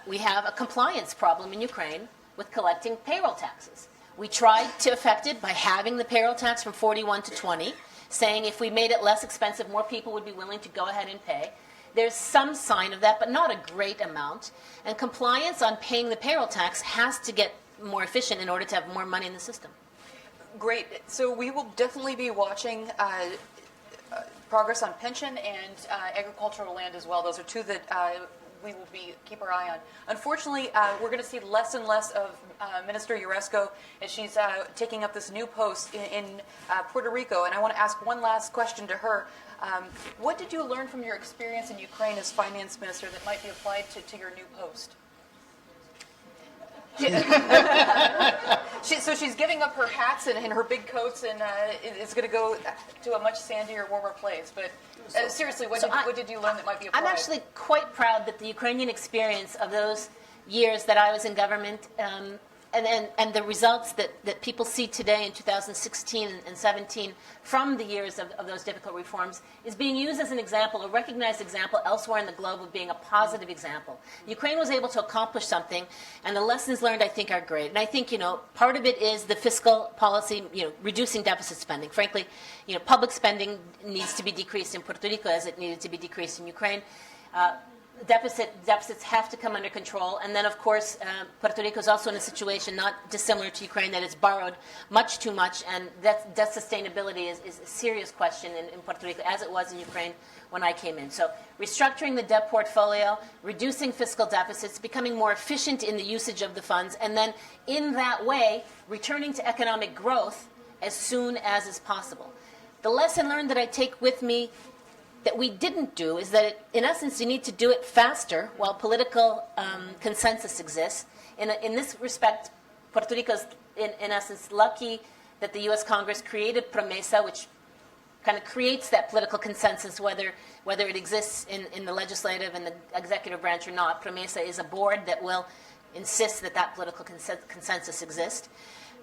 We have a compliance problem in Ukraine with collecting payroll taxes. We tried to affect it by having the payroll tax from 41 to 20, saying if we made it less expensive, more people would be willing to go ahead and pay. There's some sign of that, but not a great amount. And compliance on paying the payroll tax has to get more efficient in order to have more money in the system. Great. So we will definitely be watching progress on pension and agricultural land as well. Those are two that we will keep our eye on. Unfortunately, we're going to see less and less of Minister Uresco as she's taking up this new post in Puerto Rico. And I want to ask one last question to her. What did you learn from your experience in Ukraine as finance minister that might be applied to your new post? So she's giving up her hats and her big coats and is going to go to a much sandier, warmer place. But seriously, what did you learn that might be applied? I'm actually quite proud that the Ukrainian experience of those years that I was in government and the results that people see today in 2016 and 17 from the years of those difficult reforms is being used as an example, a recognized example elsewhere in the globe of being a positive example. Ukraine was able to accomplish something, and the lessons learned, I think, are great. And I think, part of it is the fiscal policy, reducing deficit spending. Frankly, public spending needs to be decreased in Puerto Rico as it needed to be decreased in Ukraine. Deficits have to come under control. And then, of course, Puerto Rico is also in a situation not dissimilar to Ukraine, that it's borrowed much too much, and debt sustainability is a serious question in Puerto Rico, as it was in Ukraine when I came in. So restructuring the debt portfolio, reducing fiscal deficits, becoming more efficient in the usage of the funds, and then in that way, returning to economic growth as soon as is possible. The lesson learned that I take with me that we didn't do is that, in essence, you need to do it faster while political consensus exists. In this respect, Puerto Rico is in essence, lucky that the U.S. Congress created PROMESA, which kind of creates that political consensus, whether it exists in the legislative and the executive branch or not. PROMESA is a board that will insist that political consensus exists.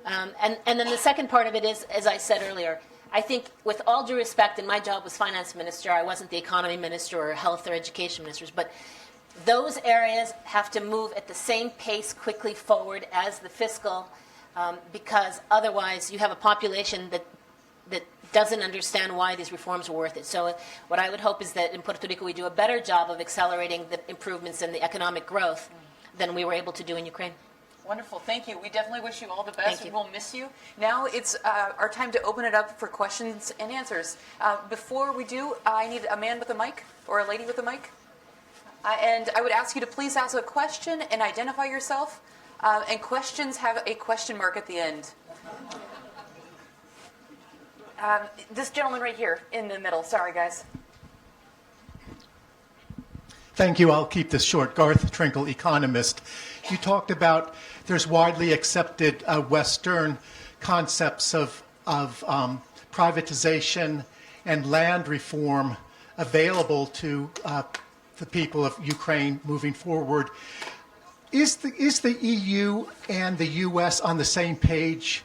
And then the second part of it is, as I said earlier, I think with all due respect, and my job was finance minister, I wasn't the economy minister or health or education ministers, but those areas have to move at the same pace quickly forward as the fiscal, because otherwise you have a population that doesn't understand why these reforms are worth it. So what I would hope is that in Puerto Rico we do a better job of accelerating the improvements in the economic growth than we were able to do in Ukraine. Wonderful. Thank you. We definitely wish you all the best. Thank you. We'll miss you. Now it's our time to open it up for questions and answers. Before we do, I need a man with a mic or a lady with a mic. And I would ask you to please ask a question and identify yourself. And questions have a question mark at the end. This gentleman right here in the middle. Sorry, guys. Thank you. I'll keep this short. Garth Trinkle, economist. You talked about there's widely accepted Western concepts of privatization and land reform available to the people of Ukraine moving forward. Is the EU and the U.S. on the same page?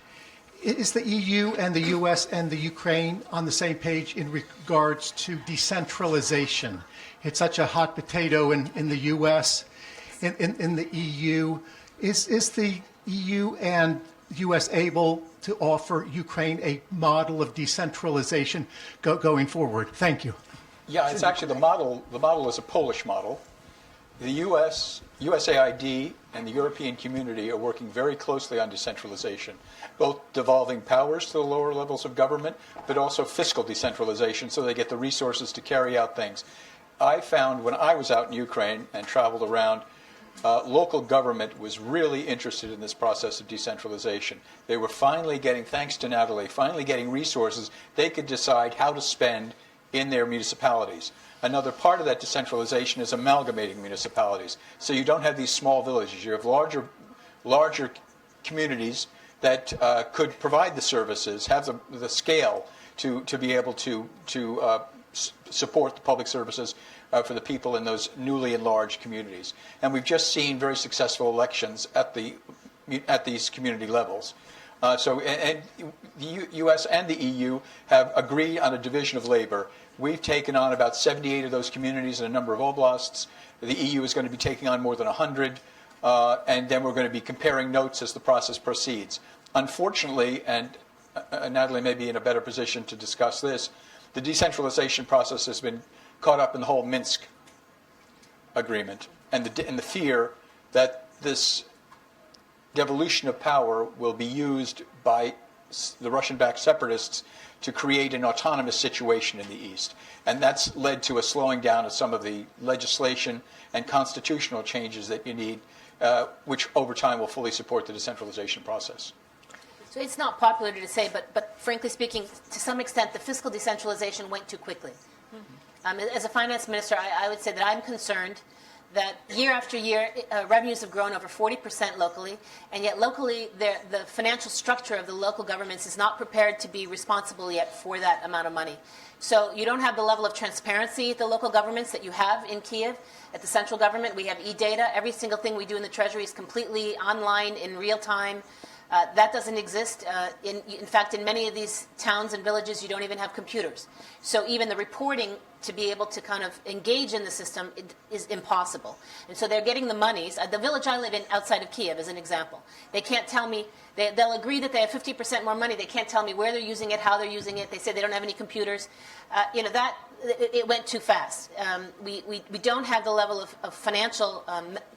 Is the EU and the U.S. and the Ukraine on the same page in regards to decentralization? It's such a hot potato in the U.S., in the EU. Is the EU and U.S. able to offer Ukraine a model of decentralization going forward? Thank you. Yeah, it's actually the model. The model is a Polish model. The U.S., USAID, and the European community are working very closely on decentralization, both devolving powers to the lower levels of government, but also fiscal decentralization so they get the resources to carry out things. I found when I was out in Ukraine and traveled around, local government was really interested in this process of decentralization. They were finally getting, thanks to Natalie, finally getting resources they could decide how to spend in their municipalities. Another part of that decentralization is amalgamating municipalities. So you don't have these small villages. You have larger communities that could provide the services, have the scale to be able to support the public services for the people in those newly enlarged communities. And we've just seen very successful elections at these community levels. And the U.S. and the EU have agreed on a division of labor. We've taken on about 78 of those communities in a number of oblasts. The EU is going to be taking on more than 100, and then we're going to be comparing notes as the process proceeds. Unfortunately, and Natalie may be in a better position to discuss this, the decentralization process has been caught up in the whole Minsk agreement and the fear that this devolution of power will be used by the Russian-backed separatists to create an autonomous situation in the East. And that's led to a slowing down of some of the legislation and constitutional changes that you need, which over time will fully support the decentralization process. So it's not popular to say, but frankly speaking, to some extent, the fiscal decentralization went too quickly. As a finance minister, I would say that I'm concerned that year after year, revenues have grown over 40% locally, and yet locally, the financial structure of the local governments is not prepared to be responsible yet for that amount of money. So you don't have the level of transparency at the local governments that you have in Kiev. At the central government, we have e-data. Every single thing we do in the Treasury is completely online in real time. That doesn't exist. In fact, in many of these towns and villages, you don't even have computers. So even the reporting to be able to kind of engage in the system is impossible. And so they're getting the monies. The village I live in outside of Kiev, as an example, they can't tell me, they'll agree that they have 50% more money. They can't tell me where they're using it, how they're using it. They say they don't have any computers. It went too fast. We don't have the level of financial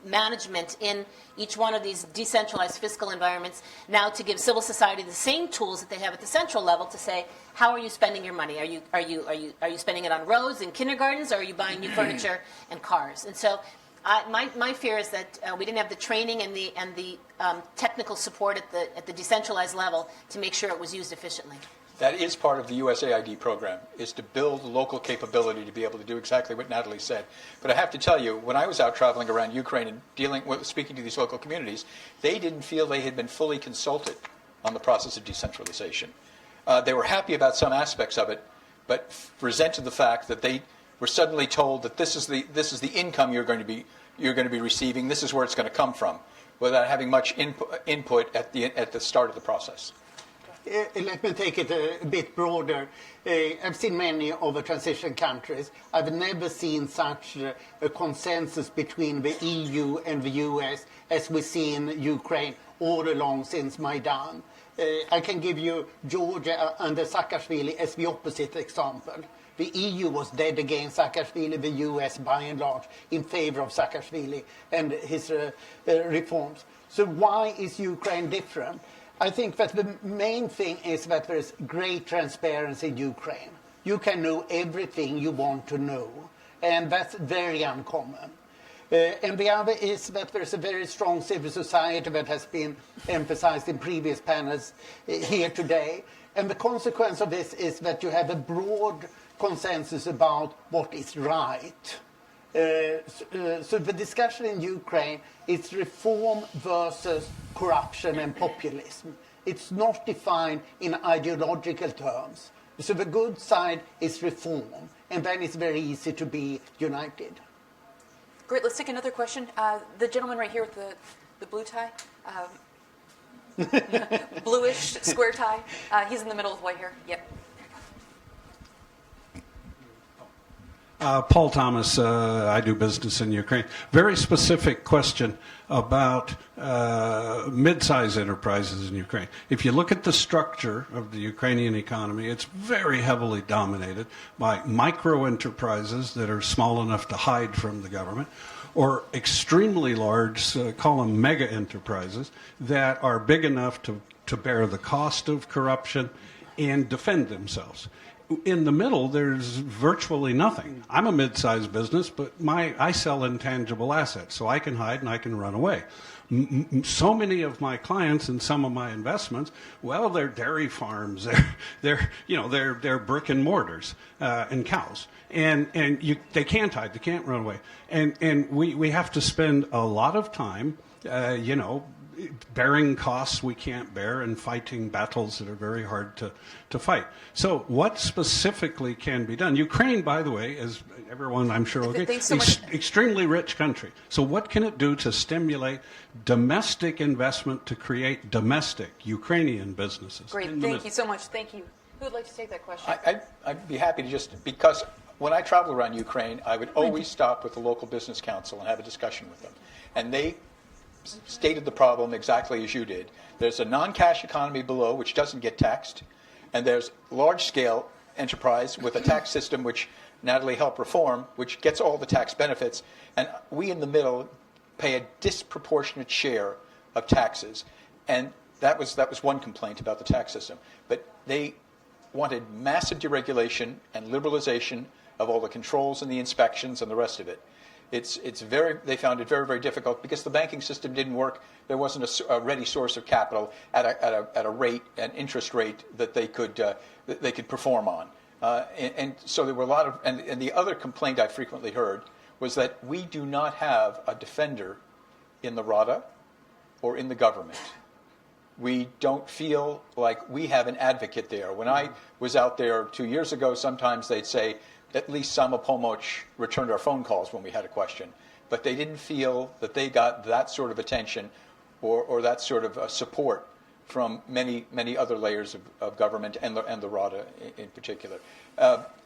management in each one of these decentralized fiscal environments now to give civil society the same tools that they have at the central level to say, how are you spending your money? Are you spending it on roads and kindergartens, or are you buying new furniture and cars? And so my fear is that we didn't have the training and the technical support at the decentralized level to make sure it was used efficiently. That is part of the USAID program, is to build local capability to be able to do exactly what Natalie said. But I have to tell you, when I was out traveling around Ukraine and speaking to these local communities, they didn't feel they had been fully consulted on the process of decentralization. They were happy about some aspects of it, but resented the fact that they were suddenly told that this is the income you're going to be receiving. This is where it's going to come from, without having much input at the start of the process. Let me take it a bit broader. I've seen many of the transition countries. I've never seen such a consensus between the EU and the US as we see in Ukraine all along since Maidan. I can give you Georgia under Saakashvili as the opposite example. The EU was dead against Saakashvili, the US by and large in favor of Saakashvili and his reforms. So why is Ukraine different? I think that the main thing is that there is great transparency in Ukraine. You can know everything you want to know, and that's very uncommon. And the other is that there's a very strong civil society that has been emphasized in previous panels here today. And the consequence of this is that you have a broad consensus about what is right. So the discussion in Ukraine is reform versus corruption and populism. It's not defined in ideological terms. So the good side is reform, and then it's very easy to be united. Great. Let's take another question. The gentleman right here with the blue tie, bluish square tie. He's in the middle with white hair. Yep. Paul Thomas, I do business in Ukraine. Very specific question about mid-sized enterprises in Ukraine. If you look at the structure of the Ukrainian economy, it's very heavily dominated by micro enterprises that are small enough to hide from the government, or extremely large, call them mega enterprises, that are big enough to bear the cost of corruption and defend themselves. In the middle, there's virtually nothing. I'm a mid-sized business, but I sell intangible assets, so I can hide and I can run away. So many of my clients and some of my investments, well, they're dairy farms, they're brick and mortars and cows, and they can't hide, they can't run away, and we have to spend a lot of time, bearing costs we can't bear and fighting battles that are very hard to fight. So what specifically can be done? Ukraine, by the way, as everyone I'm sure will agree, so extremely rich country. So what can it do to stimulate domestic investment to create domestic Ukrainian businesses? Great. Thank you so much. Thank you. Who would like to take that question? I'd be happy to because when I travel around Ukraine, I would always stop with the local business council and have a discussion with them. And they stated the problem exactly as you did. There's a non-cash economy below, which doesn't get taxed, and there's large-scale enterprise with a tax system which Natalie helped reform, which gets all the tax benefits, and we in the middle pay a disproportionate share of taxes. And that was one complaint about the tax system. But they wanted massive deregulation and liberalization of all the controls and the inspections and the rest of it. They found it very, very difficult because the banking system didn't work. There wasn't a ready source of capital at a rate, an interest rate that they could perform on. And so there were a lot of, and the other complaint I frequently heard was that we do not have a defender in the Rada or in the government. We don't feel like we have an advocate there. When I was out there 2 years ago, sometimes they'd say, at least Sama Pomoc returned our phone calls when we had a question. But they didn't feel that they got that sort of attention or that sort of support from many, many other layers of government and the Rada in particular.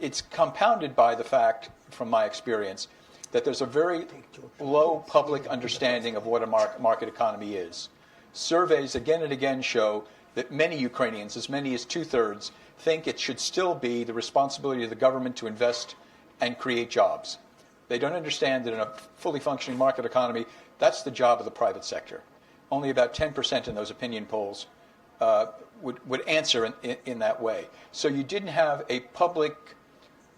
It's compounded by the fact, from my experience, that there's a very low public understanding of what a market economy is. Surveys again and again show that many Ukrainians, as many as 2/3, think it should still be the responsibility of the government to invest and create jobs. They don't understand that in a fully functioning market economy, that's the job of the private sector. Only about 10% in those opinion polls would answer in that way. So you didn't have a public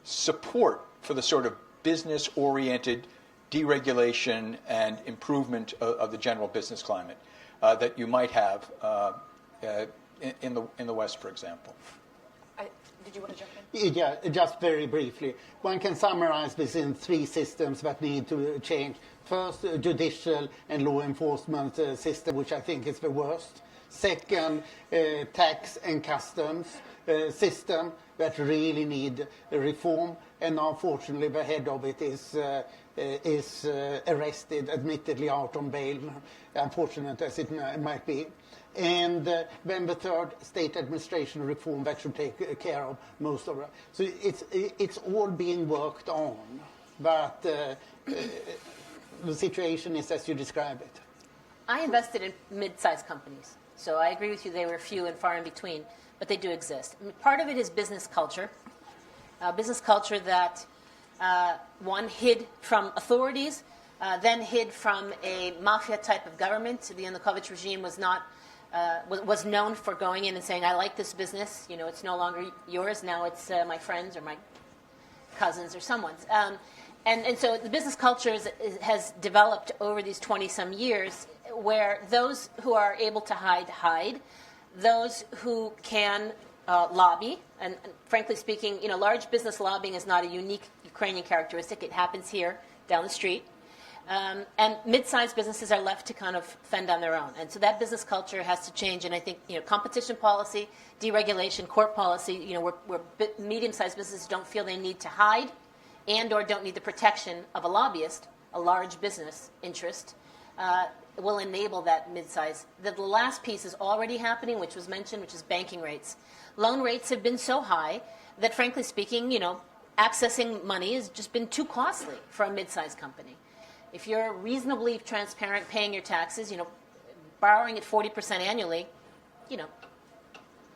support for the sort of business-oriented deregulation and improvement of the general business climate that you might have in the West, for example. Did you want to jump in? Yeah, just very briefly. One can summarize this in 3 systems that need to change. First, judicial and law enforcement system, which I think is the worst. Second, tax and customs system that really need a reform, and unfortunately the head of it is arrested, admittedly out on bail, unfortunate as it might be. And then the third, state administration reform that should take care of most of it. So it's all being worked on, but the situation is as you describe it. I invested in mid-sized companies, so I agree with you. They were few and far in between, but they do exist. I mean, part of it is business culture that one hid from authorities, then hid from a mafia type of government. The Yanukovych regime was not was known for going in and saying, "I like this business. You know, it's no longer yours. Now it's my friends or my cousins or someone's." And so the business culture has developed over these 20-some years, where those who are able to hide, those who can lobby, and frankly speaking, you know, large business lobbying is not a unique Ukrainian characteristic. It happens here down the street. And mid-sized businesses are left to kind of fend on their own. And so that business culture has to change. And I think, you know, competition policy, deregulation, court policy, you know, where medium-sized businesses don't feel they need to hide and or don't need the protection of a lobbyist, a large business interest, will enable that mid-size. The last piece is already happening, which was mentioned, which is banking rates. Loan rates have been so high that, frankly speaking, you know, accessing money has just been too costly for a mid-sized company. If you're reasonably transparent, paying your taxes, you know, borrowing at 40% annually, you know,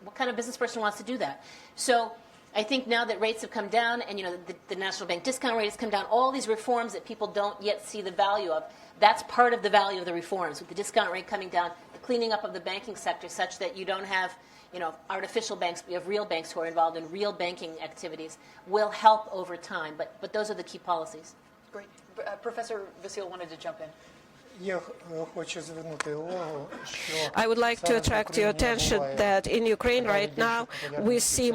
what kind of business person wants to do that? So I think now that rates have come down and, you know, the national bank discount rate has come down, all these reforms that people don't yet see the value of, that's part of the value of the reforms, with the discount rate coming down, the cleaning up of the banking sector such that you don't have, you know, artificial banks, we have real banks who are involved in real banking activities, will help over time. But those are the key policies. Great. Professor Vasil wanted to jump in. I would like to attract your attention that in Ukraine right now we see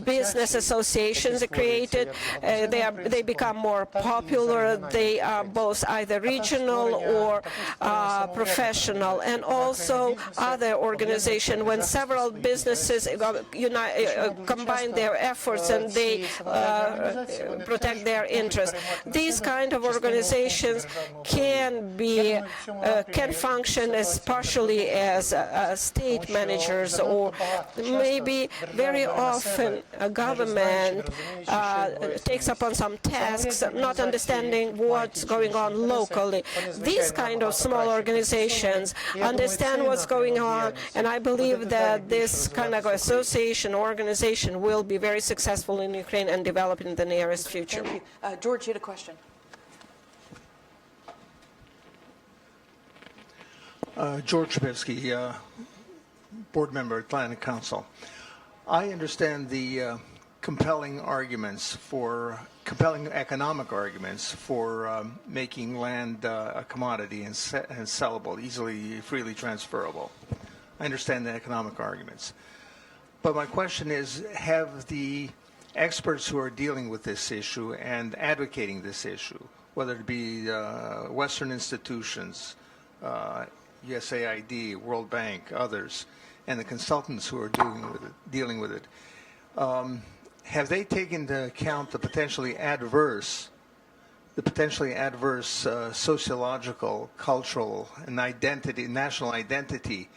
business associations created. They become more popular. They are both either regional or professional, and also other organizations. When several businesses combine their efforts and they protect their interests, these kind of organizations can function as partially as state managers, or maybe very often a government takes upon some tasks not understanding what's going on locally. These kind of small organizations understand what's going on, and I believe that this kind of association or organization will be very successful in Ukraine and develop in the nearest future. Thank you. George, you had a question. George Trubisky, board member at Atlantic Council. I understand the compelling economic arguments for making land a commodity and sellable, easily, freely transferable. I understand the economic arguments. But my question is, have the experts who are dealing with this issue and advocating this issue, whether it be Western institutions, USAID, World Bank, others, and the consultants who are dealing with it, have they taken into account the potentially adverse sociological, cultural, and national identity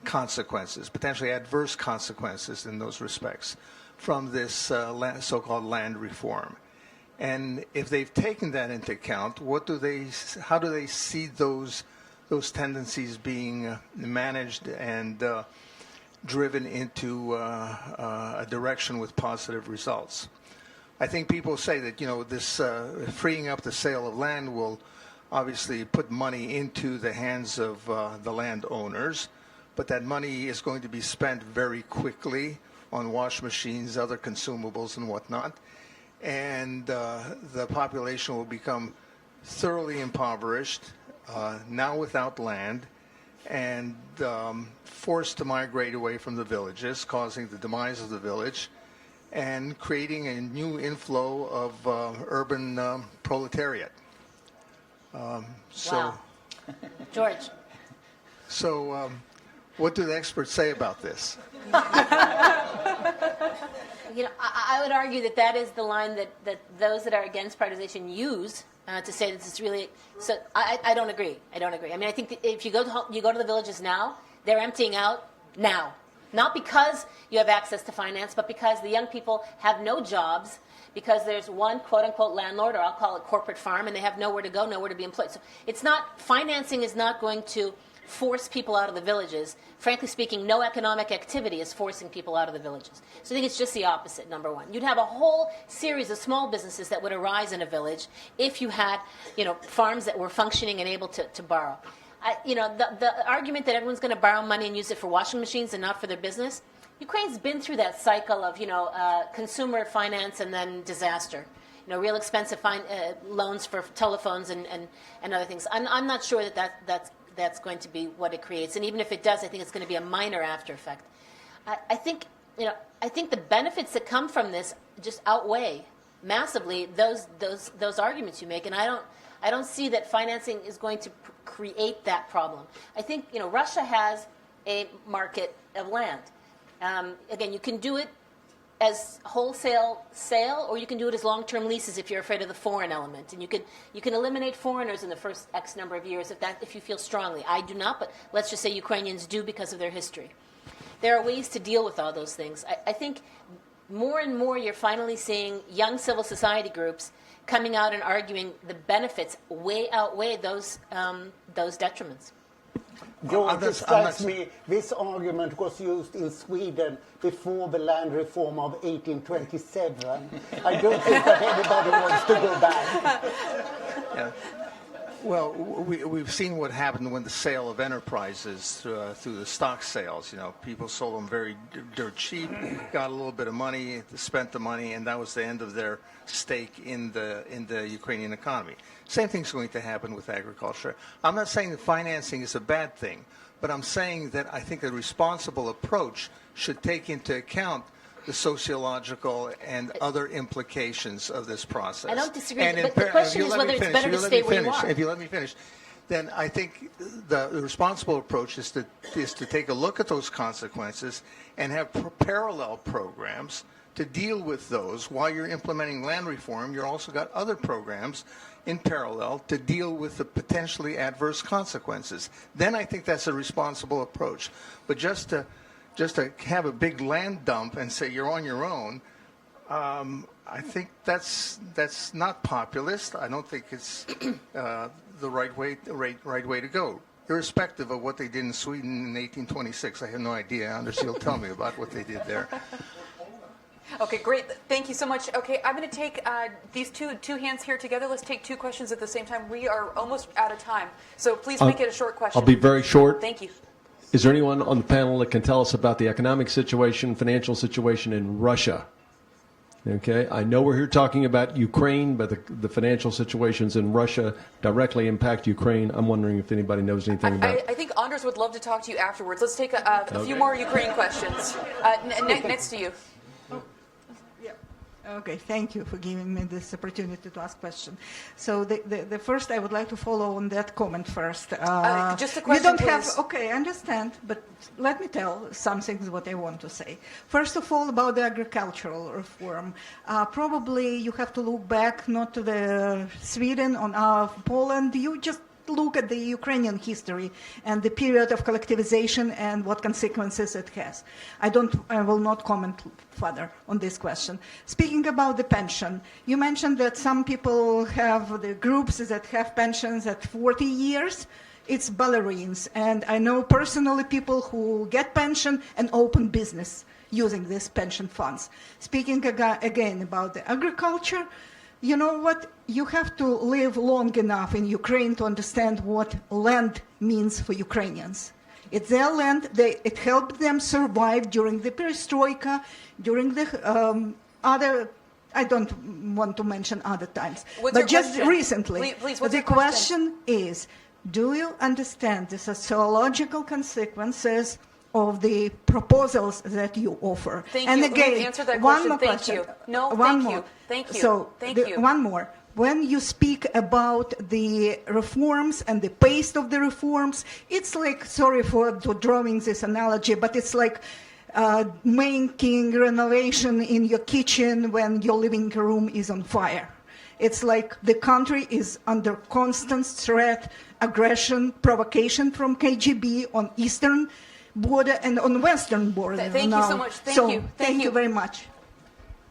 consequences, potentially adverse consequences in those respects from this so-called land reform? And if they've taken that into account, how do they see those tendencies being managed and driven into a direction with positive results? I think people say that, you know, this freeing up the sale of land will obviously put money into the hands of the landowners, but that money is going to be spent very quickly on wash machines, other consumables, and whatnot, and the population will become thoroughly impoverished, now without land, and forced to migrate away from the villages, causing the demise of the village and creating a new inflow of urban proletariat. Wow. George. So, what do the experts say about this? I would argue that that is the line that those that are against privatization use to say that it's really. So I don't agree. I don't agree. I mean, I think that if you go to the villages now, they're emptying out now, not because you have access to finance, but because the young people have no jobs, because there's one quote unquote landlord, or I'll call it corporate farm, and they have nowhere to go, nowhere to be employed. So it's not, financing is not going to force people out of the villages. Frankly speaking, no economic activity is forcing people out of the villages. So I think it's just the opposite, number one. You'd have a whole series of small businesses that would arise in a village if you had, farms that were functioning and able to borrow. The argument that everyone's going to borrow money and use it for washing machines and not for their business, Ukraine's been through that cycle of, consumer finance and then disaster. Real expensive loans for telephones and other things. I'm not sure that's going to be what it creates. And even if it does, I think it's going to be a minor after effect. I think the benefits that come from this just outweigh massively those arguments you make. And I don't see that financing is going to create that problem. I think, Russia has a market of land. Again, you can do it as wholesale sale, or you can do it as long-term leases if you're afraid of the foreign element. And you can eliminate foreigners in the first X number of years if you feel strongly. I do not, but let's just say Ukrainians do because of their history. There are ways to deal with all those things. I think more and more you're finally seeing young civil society groups coming out and arguing the benefits outweigh those detriments. George, it strikes me this argument was used in Sweden before the land reform of 1827. I don't think that anybody wants to go back. Yeah. Well, we've seen what happened when the sale of enterprises through the stock sales. People sold them very dirt cheap, got a little bit of money, spent the money, and that was the end of their stake in the Ukrainian economy. Same thing's going to happen with agriculture. I'm not saying that financing is a bad thing, but I'm saying that I think a responsible approach should take into account the sociological and other implications of this process. I don't disagree, but the question is whether it's better to stay where you are. If you let me finish, then I think the responsible approach is to take a look at those consequences and have parallel programs to deal with those. While you're implementing land reform, you've also got other programs in parallel to deal with the potentially adverse consequences. Then I think that's a responsible approach. But just to have a big land dump and say you're on your own, I think that's not populist. I don't think it's the right way to go. Irrespective of what they did in Sweden in 1826, I have no idea. Anders, you'll tell me about what they did there. Okay, great. Thank you so much. Okay, I'm going to take these two hands here together. Let's take two questions at the same time. We are almost out of time, so please make it a short question. I'll be very short. Thank you. Is there anyone on the panel that can tell us about the economic situation, financial situation in Russia? Okay, I know we're here talking about Ukraine, but the financial situations in Russia directly impact Ukraine. I'm wondering if anybody knows anything about it. I think Anders would love to talk to you afterwards. Let's take a few more Ukraine questions. Next to you. Okay, thank you for giving me this opportunity to ask questions. So the first, I would like to follow on that comment first. Just a question, you don't please. have, okay, I understand, but let me tell some things what I want to say. First of all, about the agricultural reform. Probably you have to look back not to the Sweden or Poland. You just look at the Ukrainian history and the period of collectivization and what consequences it has. I will not comment further on this question. Speaking about the pension, you mentioned that some people have the groups that have pensions at 40 years. It's ballerines, and I know personally people who get pension and open business using these pension funds. Speaking again about the agriculture, you know what? You have to live long enough in Ukraine to understand what land means for Ukrainians. It's their land. It helped them survive during the perestroika, during the other, I don't want to mention other times. But just recently, please, the question is, do you understand the sociological consequences of the proposals that you offer? Thank and you. again, Answer that one question. more Thank question. you. No, one thank more. you. Thank you. So thank you. One more. when you speak about the reforms and the pace of the reforms, it's like, sorry for drawing this analogy, but it's like making renovation in your kitchen when your living room is on fire. It's like the country is under constant threat, aggression, provocation from KGB on eastern border and on western border. Thank you so much. Thank you very much.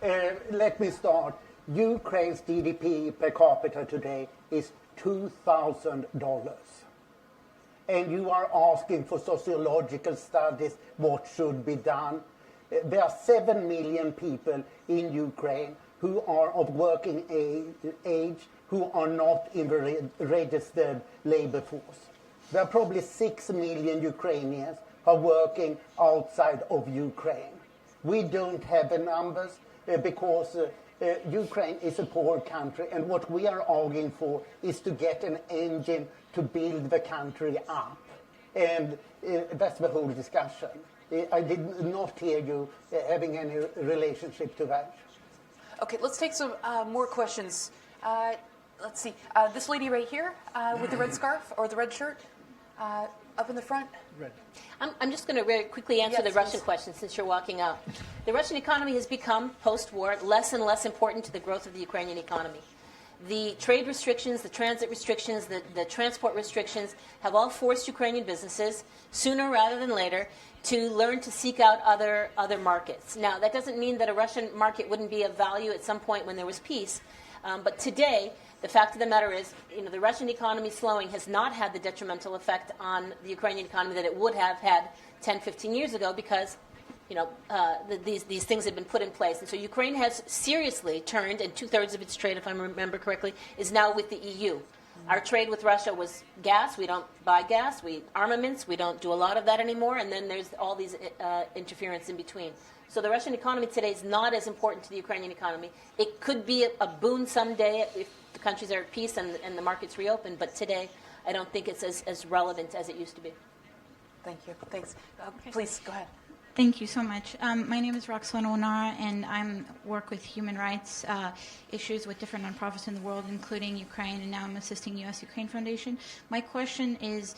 Let me start. Ukraine's GDP per capita today is $2,000. And you are asking for sociological studies, what should be done. There are 7 million people in Ukraine who are of working age, who are not in the registered labor force. There are probably 6 million Ukrainians who are working outside of Ukraine. We don't have the numbers because Ukraine is a poor country, and what we are arguing for is to get an engine to build the country up. And that's the whole discussion. I did not hear you having any relationship to that. Okay, let's take some more questions. Let's see. This lady right here with the red scarf or the red shirt up in the front. Red. I'm just going to very quickly answer the Russian question since you're walking out. The Russian economy has become, post-war, less and less important to the growth of the Ukrainian economy. The trade restrictions, the transit restrictions, the transport restrictions have all forced Ukrainian businesses, sooner rather than later, to learn to seek out other markets. Now, that doesn't mean that a Russian market wouldn't be of value at some point when there was peace. But today, the fact of the matter is, the Russian economy slowing has not had the detrimental effect on the Ukrainian economy that it would have had 10, 15 years ago because, these things have been put in place. And so Ukraine has seriously turned, and 2/3 of its trade, if I remember correctly, is now with the EU. Our trade with Russia was gas. We don't buy gas. Armaments. We don't do a lot of that anymore. And then there's all these interference in between. So the Russian economy today is not as important to the Ukrainian economy. It could be a boon someday if the countries are at peace and the markets reopen. But today, I don't think it's as relevant as it used to be. Thank you. Thanks. Please, go ahead. Thank you so much. My name is Roxana Onara, and I work with human rights issues with different nonprofits in the world, including Ukraine, and now I'm assisting U.S.-Ukraine Foundation. My question is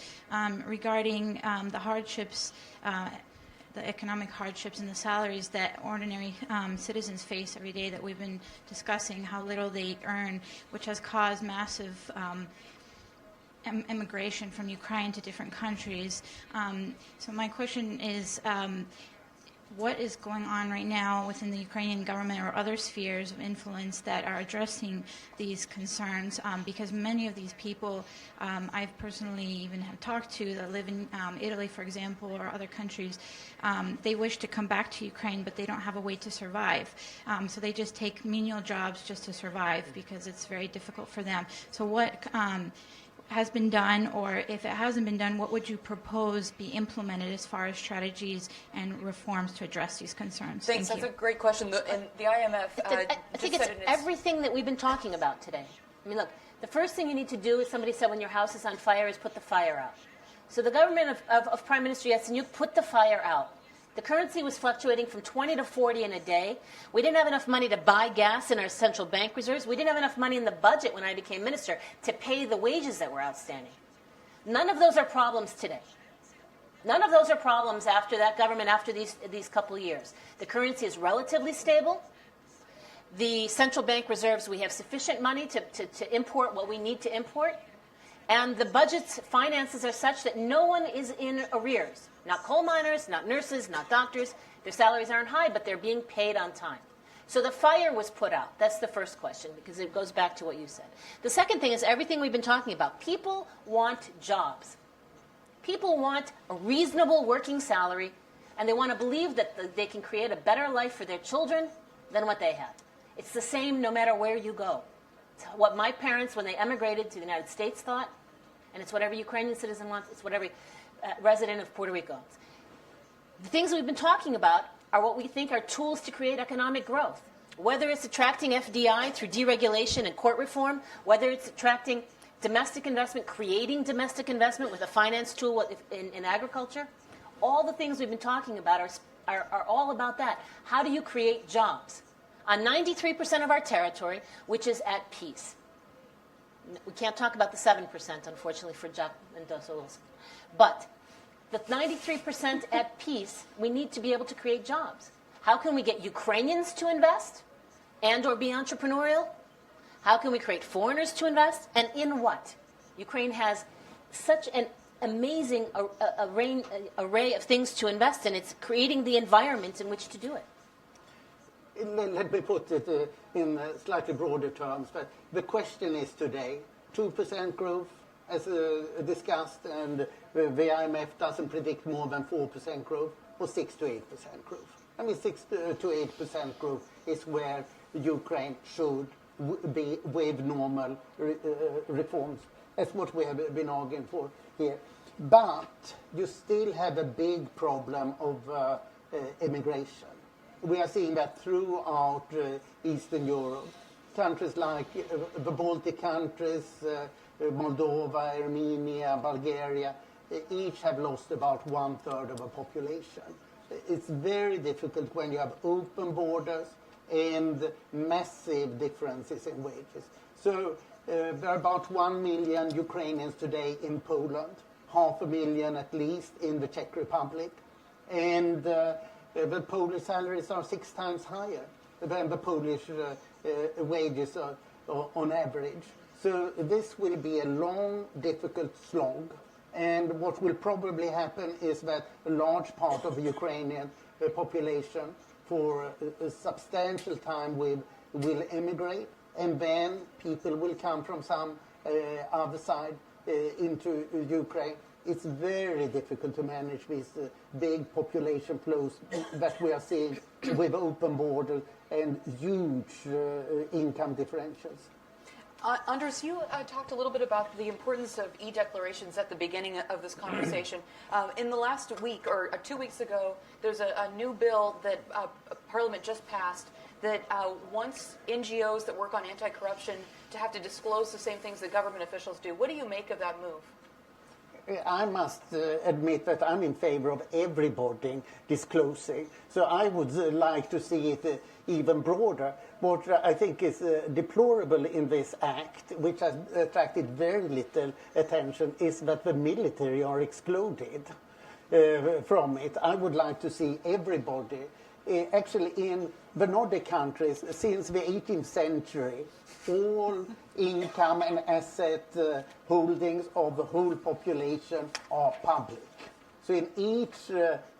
regarding the hardships, the economic hardships and the salaries that ordinary citizens face every day that we've been discussing, how little they earn, which has caused massive immigration from Ukraine to different countries. So my question is, what is going on right now within the Ukrainian government or other spheres of influence that are addressing these concerns? Because many of these people I've personally even have talked to that live in Italy, for example, or other countries, they wish to come back to Ukraine, but they don't have a way to survive. So they just take menial jobs just to survive because it's very difficult for them. So what has been done, or if it hasn't been done, what would you propose be implemented as far as strategies and reforms to address these concerns? Thanks. That's a great question. And the IMF I think it's everything that we've been talking about today. I mean, look, the first thing you need to do, as somebody said, when your house is on fire, is put the fire out. So the government of Prime Minister Yatsenyuk put the fire out. The currency was fluctuating from 20 to 40 in a day. We didn't have enough money to buy gas in our central bank reserves. We didn't have enough money in the budget when I became minister to pay the wages that were outstanding. None of those are problems today. None of those are problems after that government, after these couple of years. The currency is relatively stable. The central bank reserves, we have sufficient money to import what we need to import. And the budget's finances are such that no one is in arrears. Not coal miners, not nurses, not doctors. Their salaries aren't high, but they're being paid on time. So the fire was put out. That's the first question, because it goes back to what you said. The second thing is everything we've been talking about. People want jobs. People want a reasonable working salary, and they want to believe that they can create a better life for their children than what they had. It's the same no matter where you go. It's what my parents, when they emigrated to the United States, thought, and it's what every Ukrainian citizen wants. It's what every resident of Puerto Rico wants. The things we've been talking about are what we think are tools to create economic growth. Whether it's attracting FDI through deregulation and court reform, whether it's attracting domestic investment, creating domestic investment with a finance tool in agriculture, all the things we've been talking about are all about that. How do you create jobs? On 93% of our territory, which is at peace. We can't talk about the 7%, unfortunately, for Jack Mendoza Wilson. But the 93% at peace, we need to be able to create jobs. How can we get Ukrainians to invest and or be entrepreneurial? How can we create foreigners to invest? And in what? Ukraine has such an amazing array of things to invest in. It's creating the environment in which to do it. Let me put it in slightly broader terms, but the question is today, 2% growth as discussed, and the IMF doesn't predict more than 4% growth, or 6 to 8% growth. I mean, 6 to 8% growth is where Ukraine should be with normal reforms. That's what we have been arguing for here. But you still have a big problem of immigration. We are seeing that throughout Eastern Europe. Countries like the Baltic countries, Moldova, Armenia, Bulgaria, each have lost about 1/3 of the population. It's very difficult when you have open borders and massive differences in wages. So there are about 1 million Ukrainians today in Poland, 500,000 at least in the Czech Republic, and the Polish salaries are 6 times higher than the Polish wages on average. So this will be a long, difficult slog. And what will probably happen is that a large part of the Ukrainian population for a substantial time will immigrate, and then people will come from some other side into Ukraine. It's very difficult to manage these big population flows that we are seeing with open borders and huge income differentials. Anders, you talked a little bit about the importance of e-declarations at the beginning of this conversation. In the last week, or 2 weeks ago, there's a new bill that Parliament just passed that wants NGOs that work on anti-corruption to have to disclose the same things that government officials do. What do you make of that move? I must admit that I'm in favor of everybody disclosing. So I would like to see it even broader. What I think is deplorable in this act, which has attracted very little attention, is that the military are excluded from it. I would like to see everybody. Actually, in the Nordic countries, since the 18th century, all income and asset holdings of the whole population are public. So in each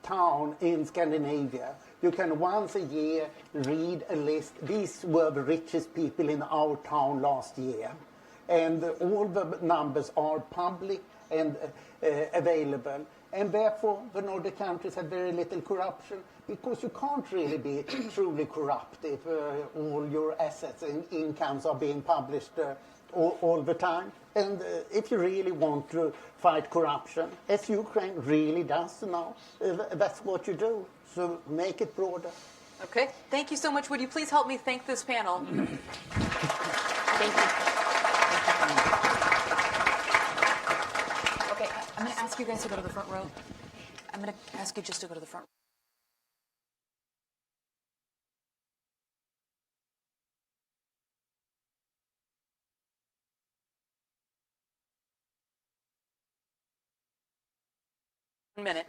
town in Scandinavia, you can once a year read a list. These were the richest people in our town last year. And all the numbers are public and available. And therefore, the Nordic countries have very little corruption, because you can't really be truly corrupt if all your assets and incomes are being published all the time. And if you really want to fight corruption, as Ukraine really does now, that's what you do. So make it broader. Okay. Thank you so much. Would you please help me thank this panel? Thank you. Okay, I'm going to ask you guys to go to the front row. I'm going to ask you just to go to the front. Minute.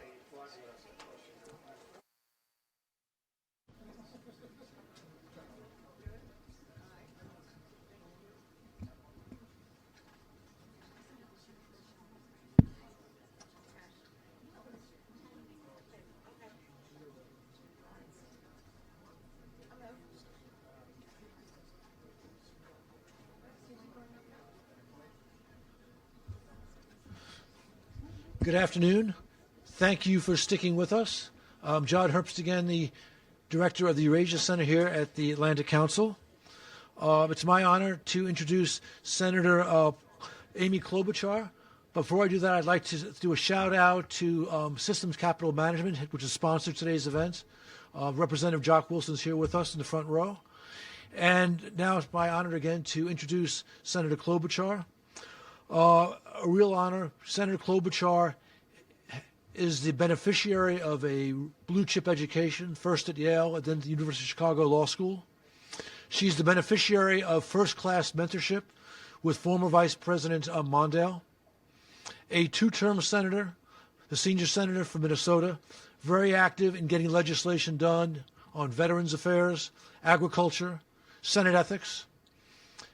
Good afternoon. Thank you for sticking with us. I'm John Herbst again, the director of the Eurasia Center here at the Atlantic Council. It's my honor to introduce Senator Amy Klobuchar. Before I do that, I'd like to do a shout out to Systems Capital Management, which has sponsored today's event. Representative Jock Wilson is here with us in the front row. And now it's my honor again to introduce Senator Klobuchar. A real honor. Senator Klobuchar is the beneficiary of a blue chip education, first at Yale and then at the University of Chicago Law School. She's the beneficiary of first class mentorship with former Vice President Mondale, a two-term senator, the senior senator from Minnesota, very active in getting legislation done on veterans affairs, agriculture, Senate ethics,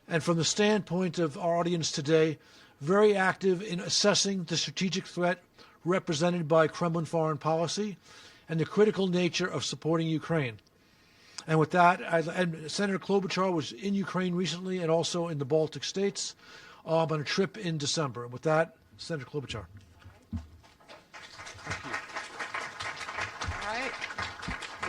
and from the standpoint of our audience today, very active in assessing the strategic threat represented by Kremlin foreign policy and the critical nature of supporting Ukraine. And with that, and Senator Klobuchar was in Ukraine recently and also in the Baltic states on a trip in December. And with that, Senator Klobuchar. All right.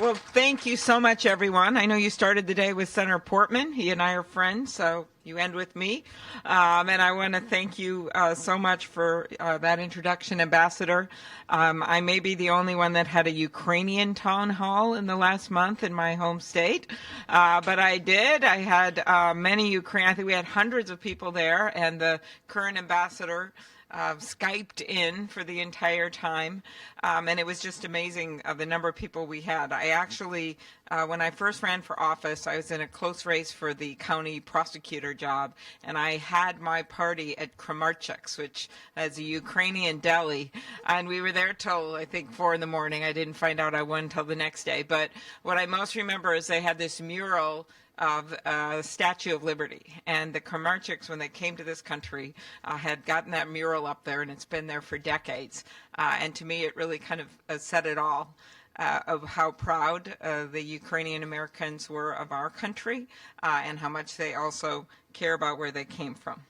Well, thank you so much, everyone. I know you started the day with Senator Portman. He and I are friends, so you end with me. And I want to thank you so much for that introduction, Ambassador. I may be the only one that had a Ukrainian town hall in the last month in my home state, but I did. I had many Ukrainian, I think we had hundreds of people there, and the current ambassador Skyped in for the entire time, and it was just amazing the number of people we had. I actually, when I first ran for office, I was in a close race for the county prosecutor job, and I had my party at Kremarchuk's, which is a Ukrainian deli, and we were there till, I think, 4 in the morning. I didn't find out I won till the next day, but what I most remember is they had this mural of Statue of Liberty. And the Kremarchuk's, when they came to this country, had gotten that mural up there, and it's been there for decades. And to me, it really kind of said it all of how proud the Ukrainian Americans were of our country and how much they also care about where they came from.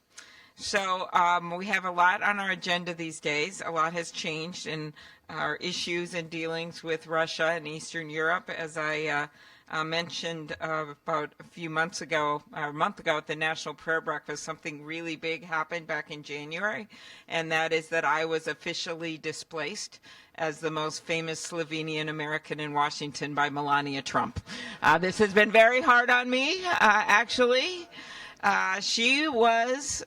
So we have a lot on our agenda these days. A lot has changed in our issues and dealings with Russia and Eastern Europe, as I mentioned about a few months ago, or a month ago at the National Prayer Breakfast, something really big happened back in January, and that is that I was officially displaced as the most famous Slovenian American in Washington by Melania Trump. This has been very hard on me, actually. She was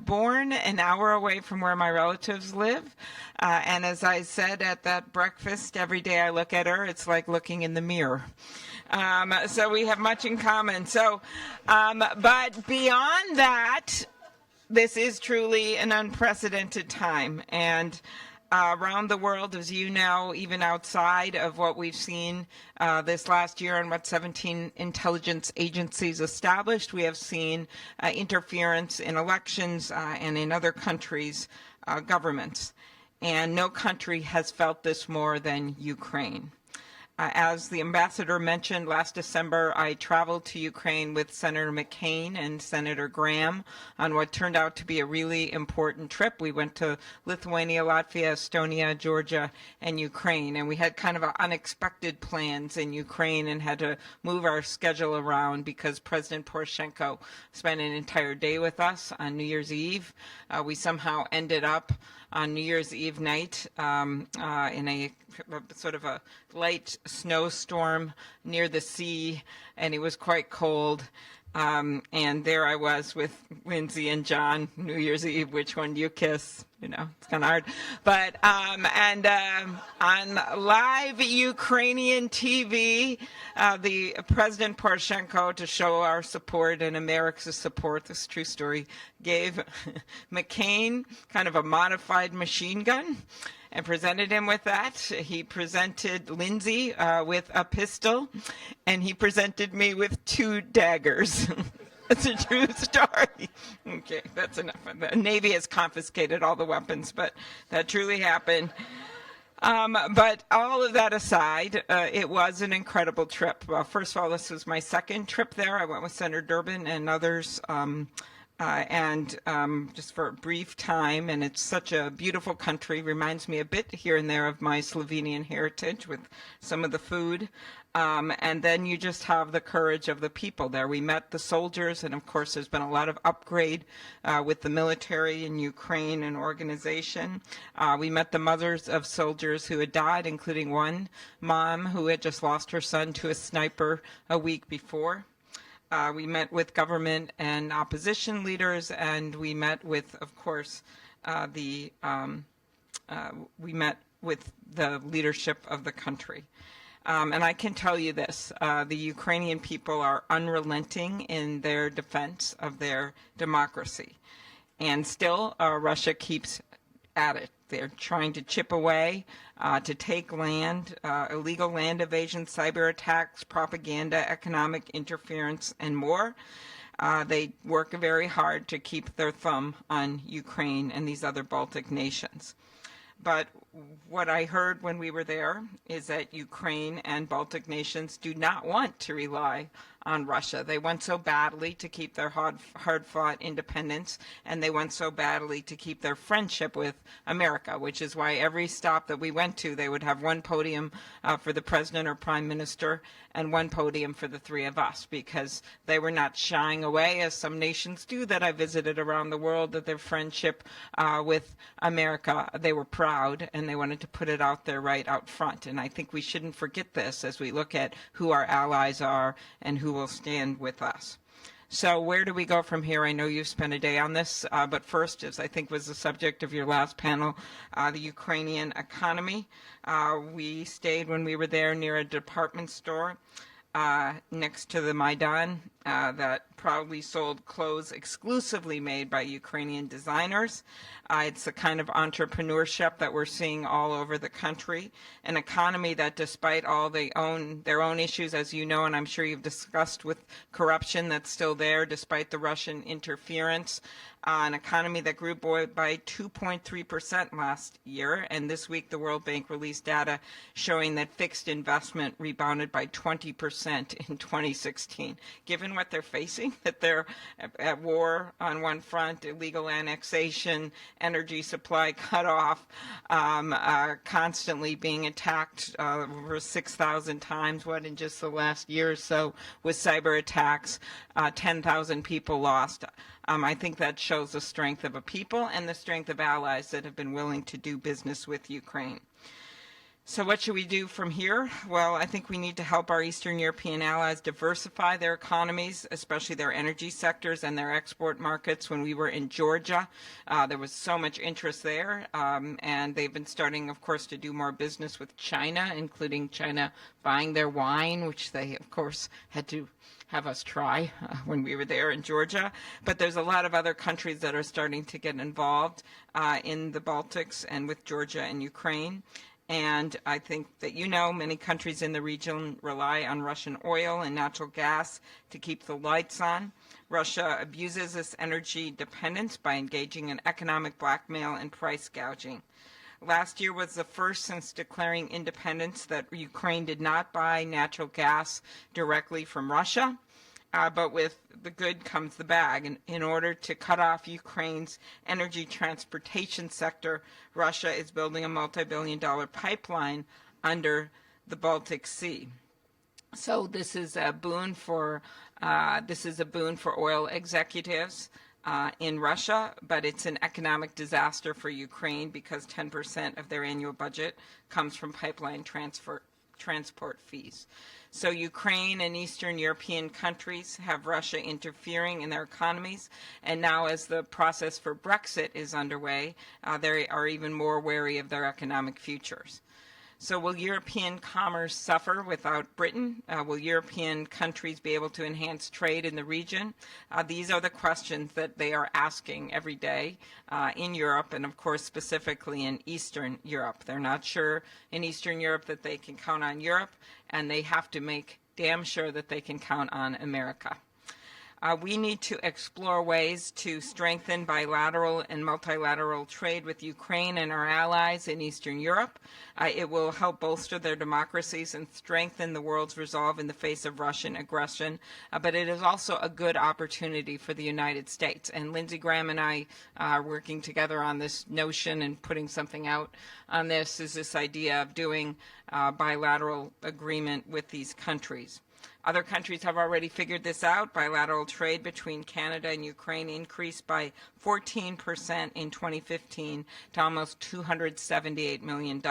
born an hour away from where my relatives live. And as I said at that breakfast, every day I look at her, it's like looking in the mirror. So we have much in common. So, but beyond that, this is truly an unprecedented time. And around the world, as you know, even outside of what we've seen this last year and what 17 intelligence agencies established, we have seen interference in elections and in other countries' governments. And no country has felt this more than Ukraine. As the ambassador mentioned, last December I traveled to Ukraine with Senator McCain and Senator Graham on what turned out to be a really important trip. We went to Lithuania, Latvia, Estonia, Georgia, and Ukraine, and we had kind of unexpected plans in Ukraine and had to move our schedule around because President Poroshenko spent an entire day with us on New Year's Eve. We somehow ended up on New Year's Eve night in a sort of a light snowstorm near the sea, and it was quite cold. And there I was with Lindsay and John, New Year's Eve, which one do you kiss? You know, it's kind of hard. But, on live Ukrainian TV, the President Poroshenko, to show our support and America's support, this true story, gave McCain kind of a modified machine gun and presented him with that. He presented Lindsay with a pistol, and he presented me with 2 daggers. That's a true story. Okay, that's enough. The Navy has confiscated all the weapons, but that truly happened. But all of that aside, it was an incredible trip. Well, first of all, this was my second trip there. I went with Senator Durbin and others. Just for a brief time, and it's such a beautiful country, reminds me a bit here and there of my Slovenian heritage with some of the food. And then you just have the courage of the people there. We met the soldiers, and of course there's been a lot of upgrade with the military in Ukraine and organization. We met the mothers of soldiers who had died, including one mom who had just lost her son to a sniper a week before. We met with government and opposition leaders, and we met with, of course, we met with the leadership of the country. And I can tell you this, the Ukrainian people are unrelenting in their defense of their democracy. And still, Russia keeps at it. They're trying to chip away, to take land, illegal land evasion, cyber attacks, propaganda, economic interference, and more. They work very hard to keep their thumb on Ukraine and these other Baltic nations. But what I heard when we were there is that Ukraine and Baltic nations do not want to rely on Russia. They want so badly to keep their hard-fought independence, and they want so badly to keep their friendship with America, which is why every stop that we went to, they would have one podium for the president or prime minister and one podium for the three of us, because they were not shying away, as some nations do that I visited around the world, that their friendship with America, they were proud, and they wanted to put it out there right out front. And I think we shouldn't forget this as we look at who our allies are and who will stand with us. So where do we go from here? I know you've spent a day on this, but first, as I think was the subject of your last panel, the Ukrainian economy. We stayed when we were there near a department store next to the Maidan that proudly sold clothes exclusively made by Ukrainian designers. It's the kind of entrepreneurship that we're seeing all over the country, an economy that, despite all their own issues, as you know, and I'm sure you've discussed, with corruption that's still there, despite the Russian interference, an economy that grew by 2.3% last year, and this week the World Bank released data showing that fixed investment rebounded by 20% in 2016. Given what they're facing, that they're at war on one front, illegal annexation, energy supply cut off, constantly being attacked over 6,000 times, in just the last year or so, with cyber attacks, 10,000 people lost. I think that shows the strength of a people and the strength of allies that have been willing to do business with Ukraine. So what should we do from here? Well, I think we need to help our Eastern European allies diversify their economies, especially their energy sectors and their export markets. When we were in Georgia, there was so much interest there, and they've been starting, of course, to do more business with China, including China buying their wine, which they, of course, had to have us try when we were there in Georgia. But there's a lot of other countries that are starting to get involved in the Baltics and with Georgia and Ukraine. And I think that, many countries in the region rely on Russian oil and natural gas to keep the lights on. Russia abuses this energy dependence by engaging in economic blackmail and price gouging. Last year was the first since declaring independence that Ukraine did not buy natural gas directly from Russia. But with the good comes the bag. And in order to cut off Ukraine's energy transportation sector, Russia is building a multi-billion-dollar pipeline under the Baltic Sea. So this is a boon for oil executives in Russia, but it's an economic disaster for Ukraine because 10% of their annual budget comes from pipeline transport fees. So Ukraine and Eastern European countries have Russia interfering in their economies, and now as the process for Brexit is underway, they are even more wary of their economic futures. So will European commerce suffer without Britain? Will European countries be able to enhance trade in the region? These are the questions that they are asking every day in Europe, and of course specifically in Eastern Europe. They're not sure in Eastern Europe that they can count on Europe, and they have to make damn sure that they can count on America. We need to explore ways to strengthen bilateral and multilateral trade with Ukraine and our allies in Eastern Europe. It will help bolster their democracies and strengthen the world's resolve in the face of Russian aggression. But it is also a good opportunity for the United States. And Lindsey Graham and I are working together on this notion and putting something out on this, is this idea of doing bilateral agreement with these countries. Other countries have already figured this out. Bilateral trade between Canada and Ukraine increased by 14% in 2015 to almost $278 million.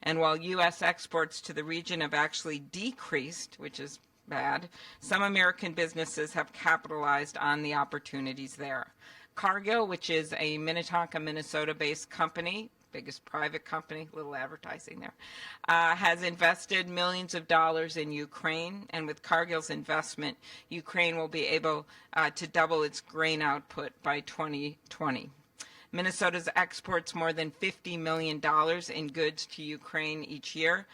And while U.S. exports to the region have actually decreased, which is bad, some American businesses have capitalized on the opportunities there. Cargill, which is a Minnetonka, Minnesota-based company, biggest private company, little advertising there, has invested millions of dollars in Ukraine, and with Cargill's investment, Ukraine will be able to double its grain output by 2020. Minnesota exports more than $50 million in goods to Ukraine each year.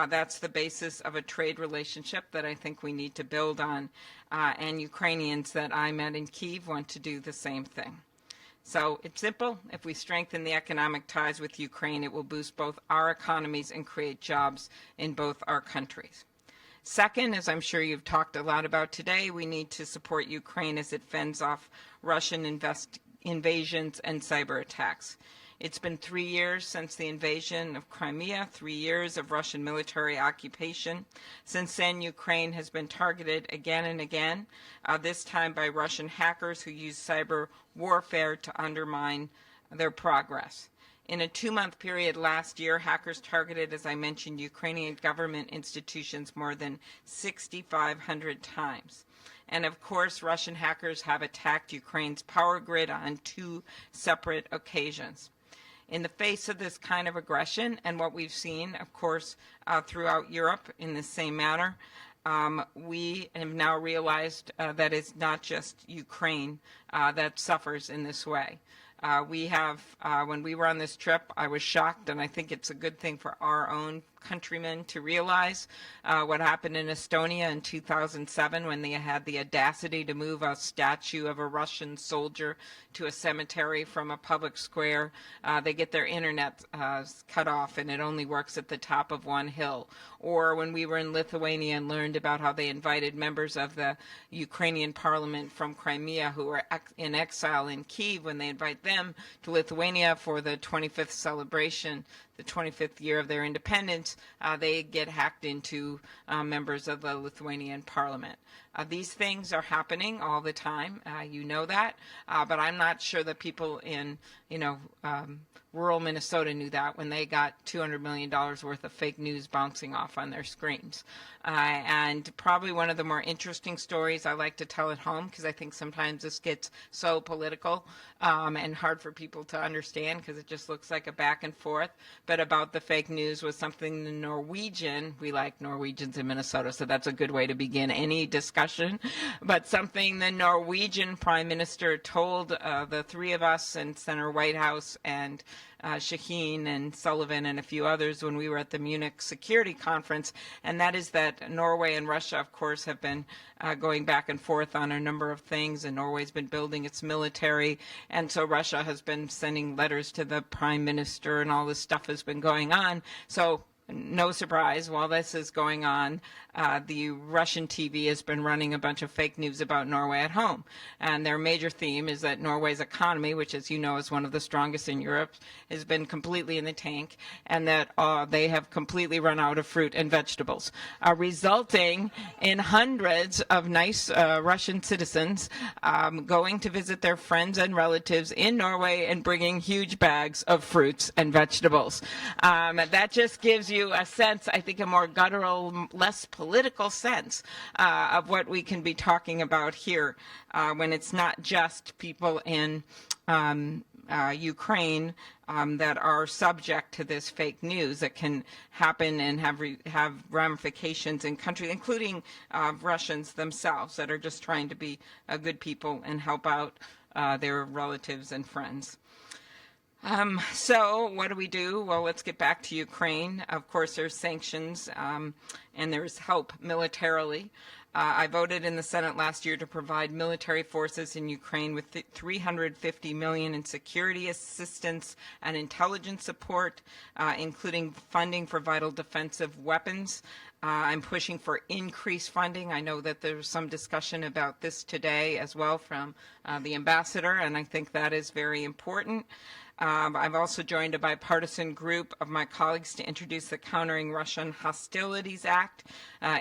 That's the basis of a trade relationship that I think we need to build on, and Ukrainians that I met in Kyiv want to do the same thing. So it's simple. If we strengthen the economic ties with Ukraine, it will boost both our economies and create jobs in both our countries. Second, as I'm sure you've talked a lot about today, we need to support Ukraine as it fends off Russian invasions and cyber attacks. It's been 3 years since the invasion of Crimea, 3 years of Russian military occupation. Since then, Ukraine has been targeted again and again, this time by Russian hackers who use cyber warfare to undermine their progress. In a 2-month period last year, hackers targeted, as I mentioned, Ukrainian government institutions more than 6,500 times. And of course, Russian hackers have attacked Ukraine's power grid on 2 separate occasions. In the face of this kind of aggression, and what we've seen, of course, throughout Europe in the same manner, we have now realized that it's not just Ukraine that suffers in this way. When we were on this trip, I was shocked, and I think it's a good thing for our own countrymen to realize what happened in Estonia in 2007 when they had the audacity to move a statue of a Russian soldier to a cemetery from a public square. They get their internet cut off, and it only works at the top of one hill. Or when we were in Lithuania and learned about how they invited members of the Ukrainian parliament from Crimea who were in exile in Kyiv, when they invite them to Lithuania for the 25th celebration, the 25th year of their independence, they get hacked into members of the Lithuanian parliament. These things are happening all the time. You know that, but I'm not sure that people in, rural Minnesota knew that when they got $200 million worth of fake news bouncing off on their screens. And probably one of the more interesting stories I like to tell at home, because I think sometimes this gets so political and hard for people to understand because it just looks like a back and forth, but about the fake news was something the Norwegian, we like Norwegians in Minnesota, so that's a good way to begin any discussion, but something the Norwegian Prime Minister told the three of us in Senator Whitehouse and Shaheen and Sullivan and a few others when we were at the Munich Security Conference, and that is that Norway and Russia, of course, have been going back and forth on a number of things, and Norway's been building its military, and so Russia has been sending letters to the Prime Minister, and all this stuff has been going on. So no surprise, while this is going on, the Russian TV has been running a bunch of fake news about Norway at home. And their major theme is that Norway's economy, which as you know is one of the strongest in Europe, has been completely in the tank, and that they have completely run out of fruit and vegetables, resulting in hundreds of nice Russian citizens going to visit their friends and relatives in Norway and bringing huge bags of fruits and vegetables. That just gives you a sense, I think, a more guttural, less political sense of what we can be talking about here when it's not just people in Ukraine that are subject to this fake news that can happen and have ramifications in countries, including Russians themselves that are just trying to be good people and help out their relatives and friends. So what do we do? Well, let's get back to Ukraine. Of course, there's sanctions and there's help militarily. I voted in the Senate last year to provide military forces in Ukraine with $350 million in security assistance and intelligence support, including funding for vital defensive weapons. I'm pushing for increased funding. I know that there's some discussion about this today as well from the ambassador, and I think that is very important. I've also joined a bipartisan group of my colleagues to introduce the Countering Russian Hostilities Act.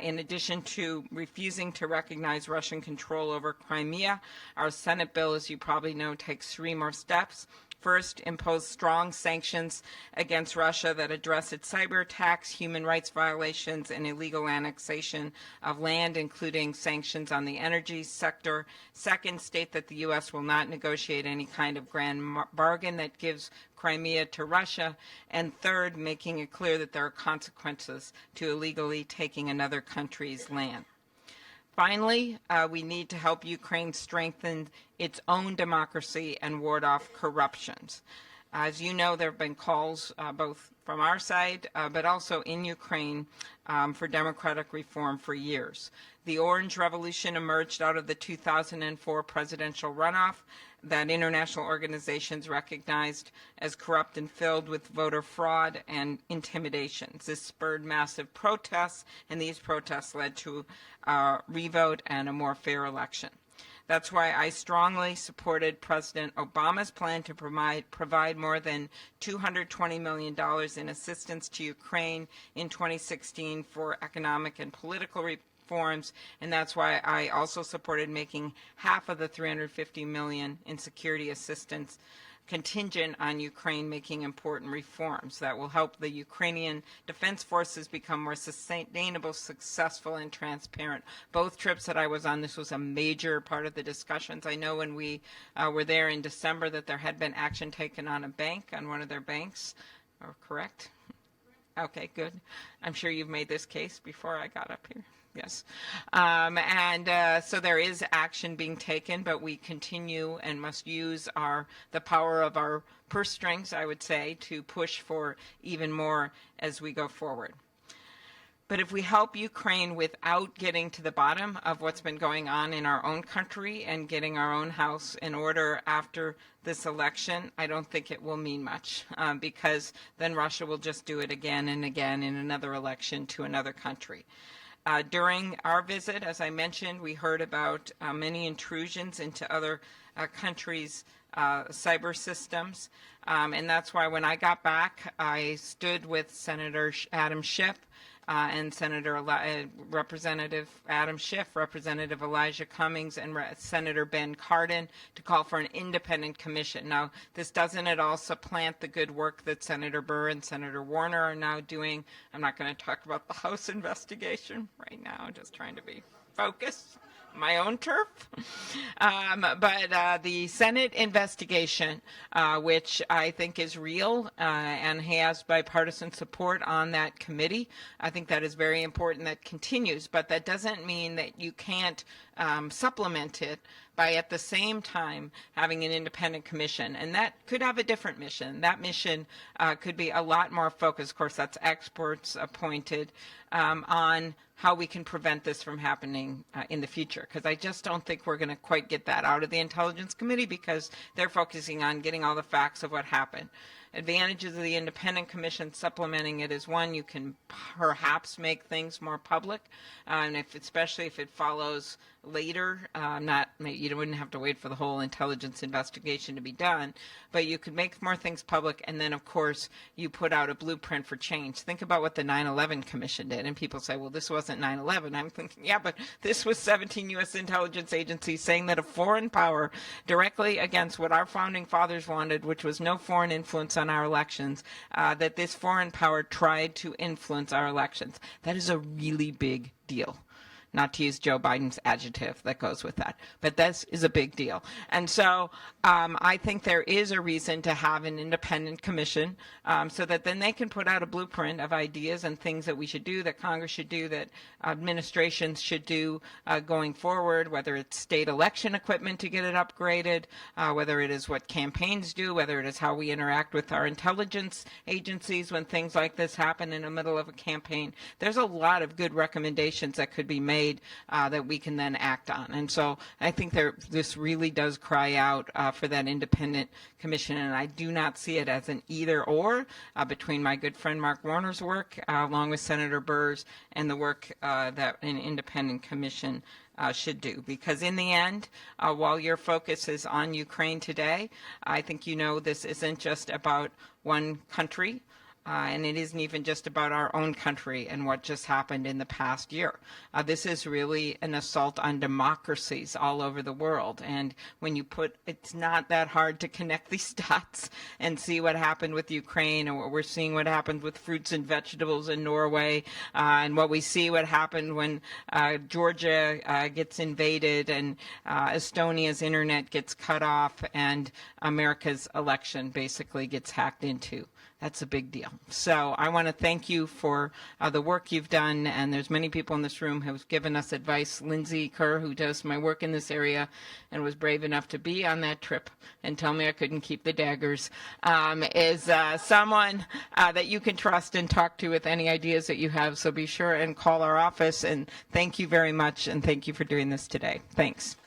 In addition to refusing to recognize Russian control over Crimea, our Senate bill, as you probably know, takes 3 more steps. First, impose strong sanctions against Russia that address its cyber attacks, human rights violations, and illegal annexation of land, including sanctions on the energy sector. Second, state that the U.S. will not negotiate any kind of grand bargain that gives Crimea to Russia. And third, making it clear that there are consequences to illegally taking another country's land. Finally, we need to help Ukraine strengthen its own democracy and ward off corruptions. As you know, there have been calls both from our side but also in Ukraine for democratic reform for years. The Orange Revolution emerged out of the 2004 presidential runoff that international organizations recognized as corrupt and filled with voter fraud and intimidations. This spurred massive protests, and these protests led to a revote and a more fair election. That's why I strongly supported President Obama's plan to provide more than $220 million in assistance to Ukraine in 2016 for economic and political reforms, and that's why I also supported making half of the $350 million in security assistance contingent on Ukraine making important reforms that will help the Ukrainian defense forces become more sustainable, successful, and transparent. Both trips that I was on, this was a major part of the discussions. I know when we were there in December that there had been action taken on a bank, on one of their banks, correct? Okay, good. I'm sure you've made this case before I got up here. Yes. So there is action being taken, but we continue and must use the power of our purse strings, I would say, to push for even more as we go forward. But if we help Ukraine without getting to the bottom of what's been going on in our own country and getting our own house in order after this election, I don't think it will mean much because then Russia will just do it again and again in another election to another country. During our visit, as I mentioned, we heard about many intrusions into other countries' cyber systems, and that's why when I got back, I stood with Senator Adam Schiff and Representative Adam Schiff, Representative Elijah Cummings, and Senator Ben Cardin to call for an independent commission. Now, this doesn't at all supplant the good work that Senator Burr and Senator Warner are now doing. I'm not going to talk about the House investigation right now, just trying to be focused. My own turf. But the Senate investigation, which I think is real and has bipartisan support on that committee, I think that is very important that continues. But that doesn't mean that you can't supplement it by at the same time having an independent commission. And that could have a different mission. That mission could be a lot more focused. Of course, that's experts appointed on how we can prevent this from happening in the future. Because I just don't think we're going to quite get that out of the Intelligence Committee because they're focusing on getting all the facts of what happened. Advantages of the independent commission supplementing it is one, you can perhaps make things more public, and especially if it follows later, you wouldn't have to wait for the whole intelligence investigation to be done, but you could make more things public, and then of course you put out a blueprint for change. Think about what the 9/11 Commission did, and people say, well, this wasn't 9/11. I'm thinking, yeah, but this was 17 U.S. intelligence agencies saying that a foreign power directly against what our founding fathers wanted, which was no foreign influence on our elections, that this foreign power tried to influence our elections. That is a really big deal. Not to use Joe Biden's adjective that goes with that, but this is a big deal. And so I think there is a reason to have an independent commission so that then they can put out a blueprint of ideas and things that we should do, that Congress should do, that administrations should do going forward, whether it's state election equipment to get it upgraded, whether it is what campaigns do, whether it is how we interact with our intelligence agencies when things like this happen in the middle of a campaign. There's a lot of good recommendations that could be made that we can then act on. And so I think this really does cry out for that independent commission, and I do not see it as an either or between my good friend Mark Warner's work along with Senator Burr's and the work that an independent commission should do. Because in the end, while your focus is on Ukraine today, I think you know this isn't just about one country. and it isn't even just about our own country and what just happened in the past year. This is really an assault on democracies all over the world. And when you it's not that hard to connect these dots and see what happened with Ukraine, and what we're seeing what happened with fruits and vegetables in Norway, and what we see what happened when Georgia gets invaded and Estonia's internet gets cut off and America's election basically gets hacked into. That's a big deal. So I want to thank you for the work you've done, and there's many people in this room who have given us advice. Lindsay Kerr, who does my work in this area and was brave enough to be on that trip and tell me I couldn't keep the daggers, is someone that you can trust and talk to with any ideas that you have. So be sure and call our office, and thank you very much, and thank you for doing this today. Thanks.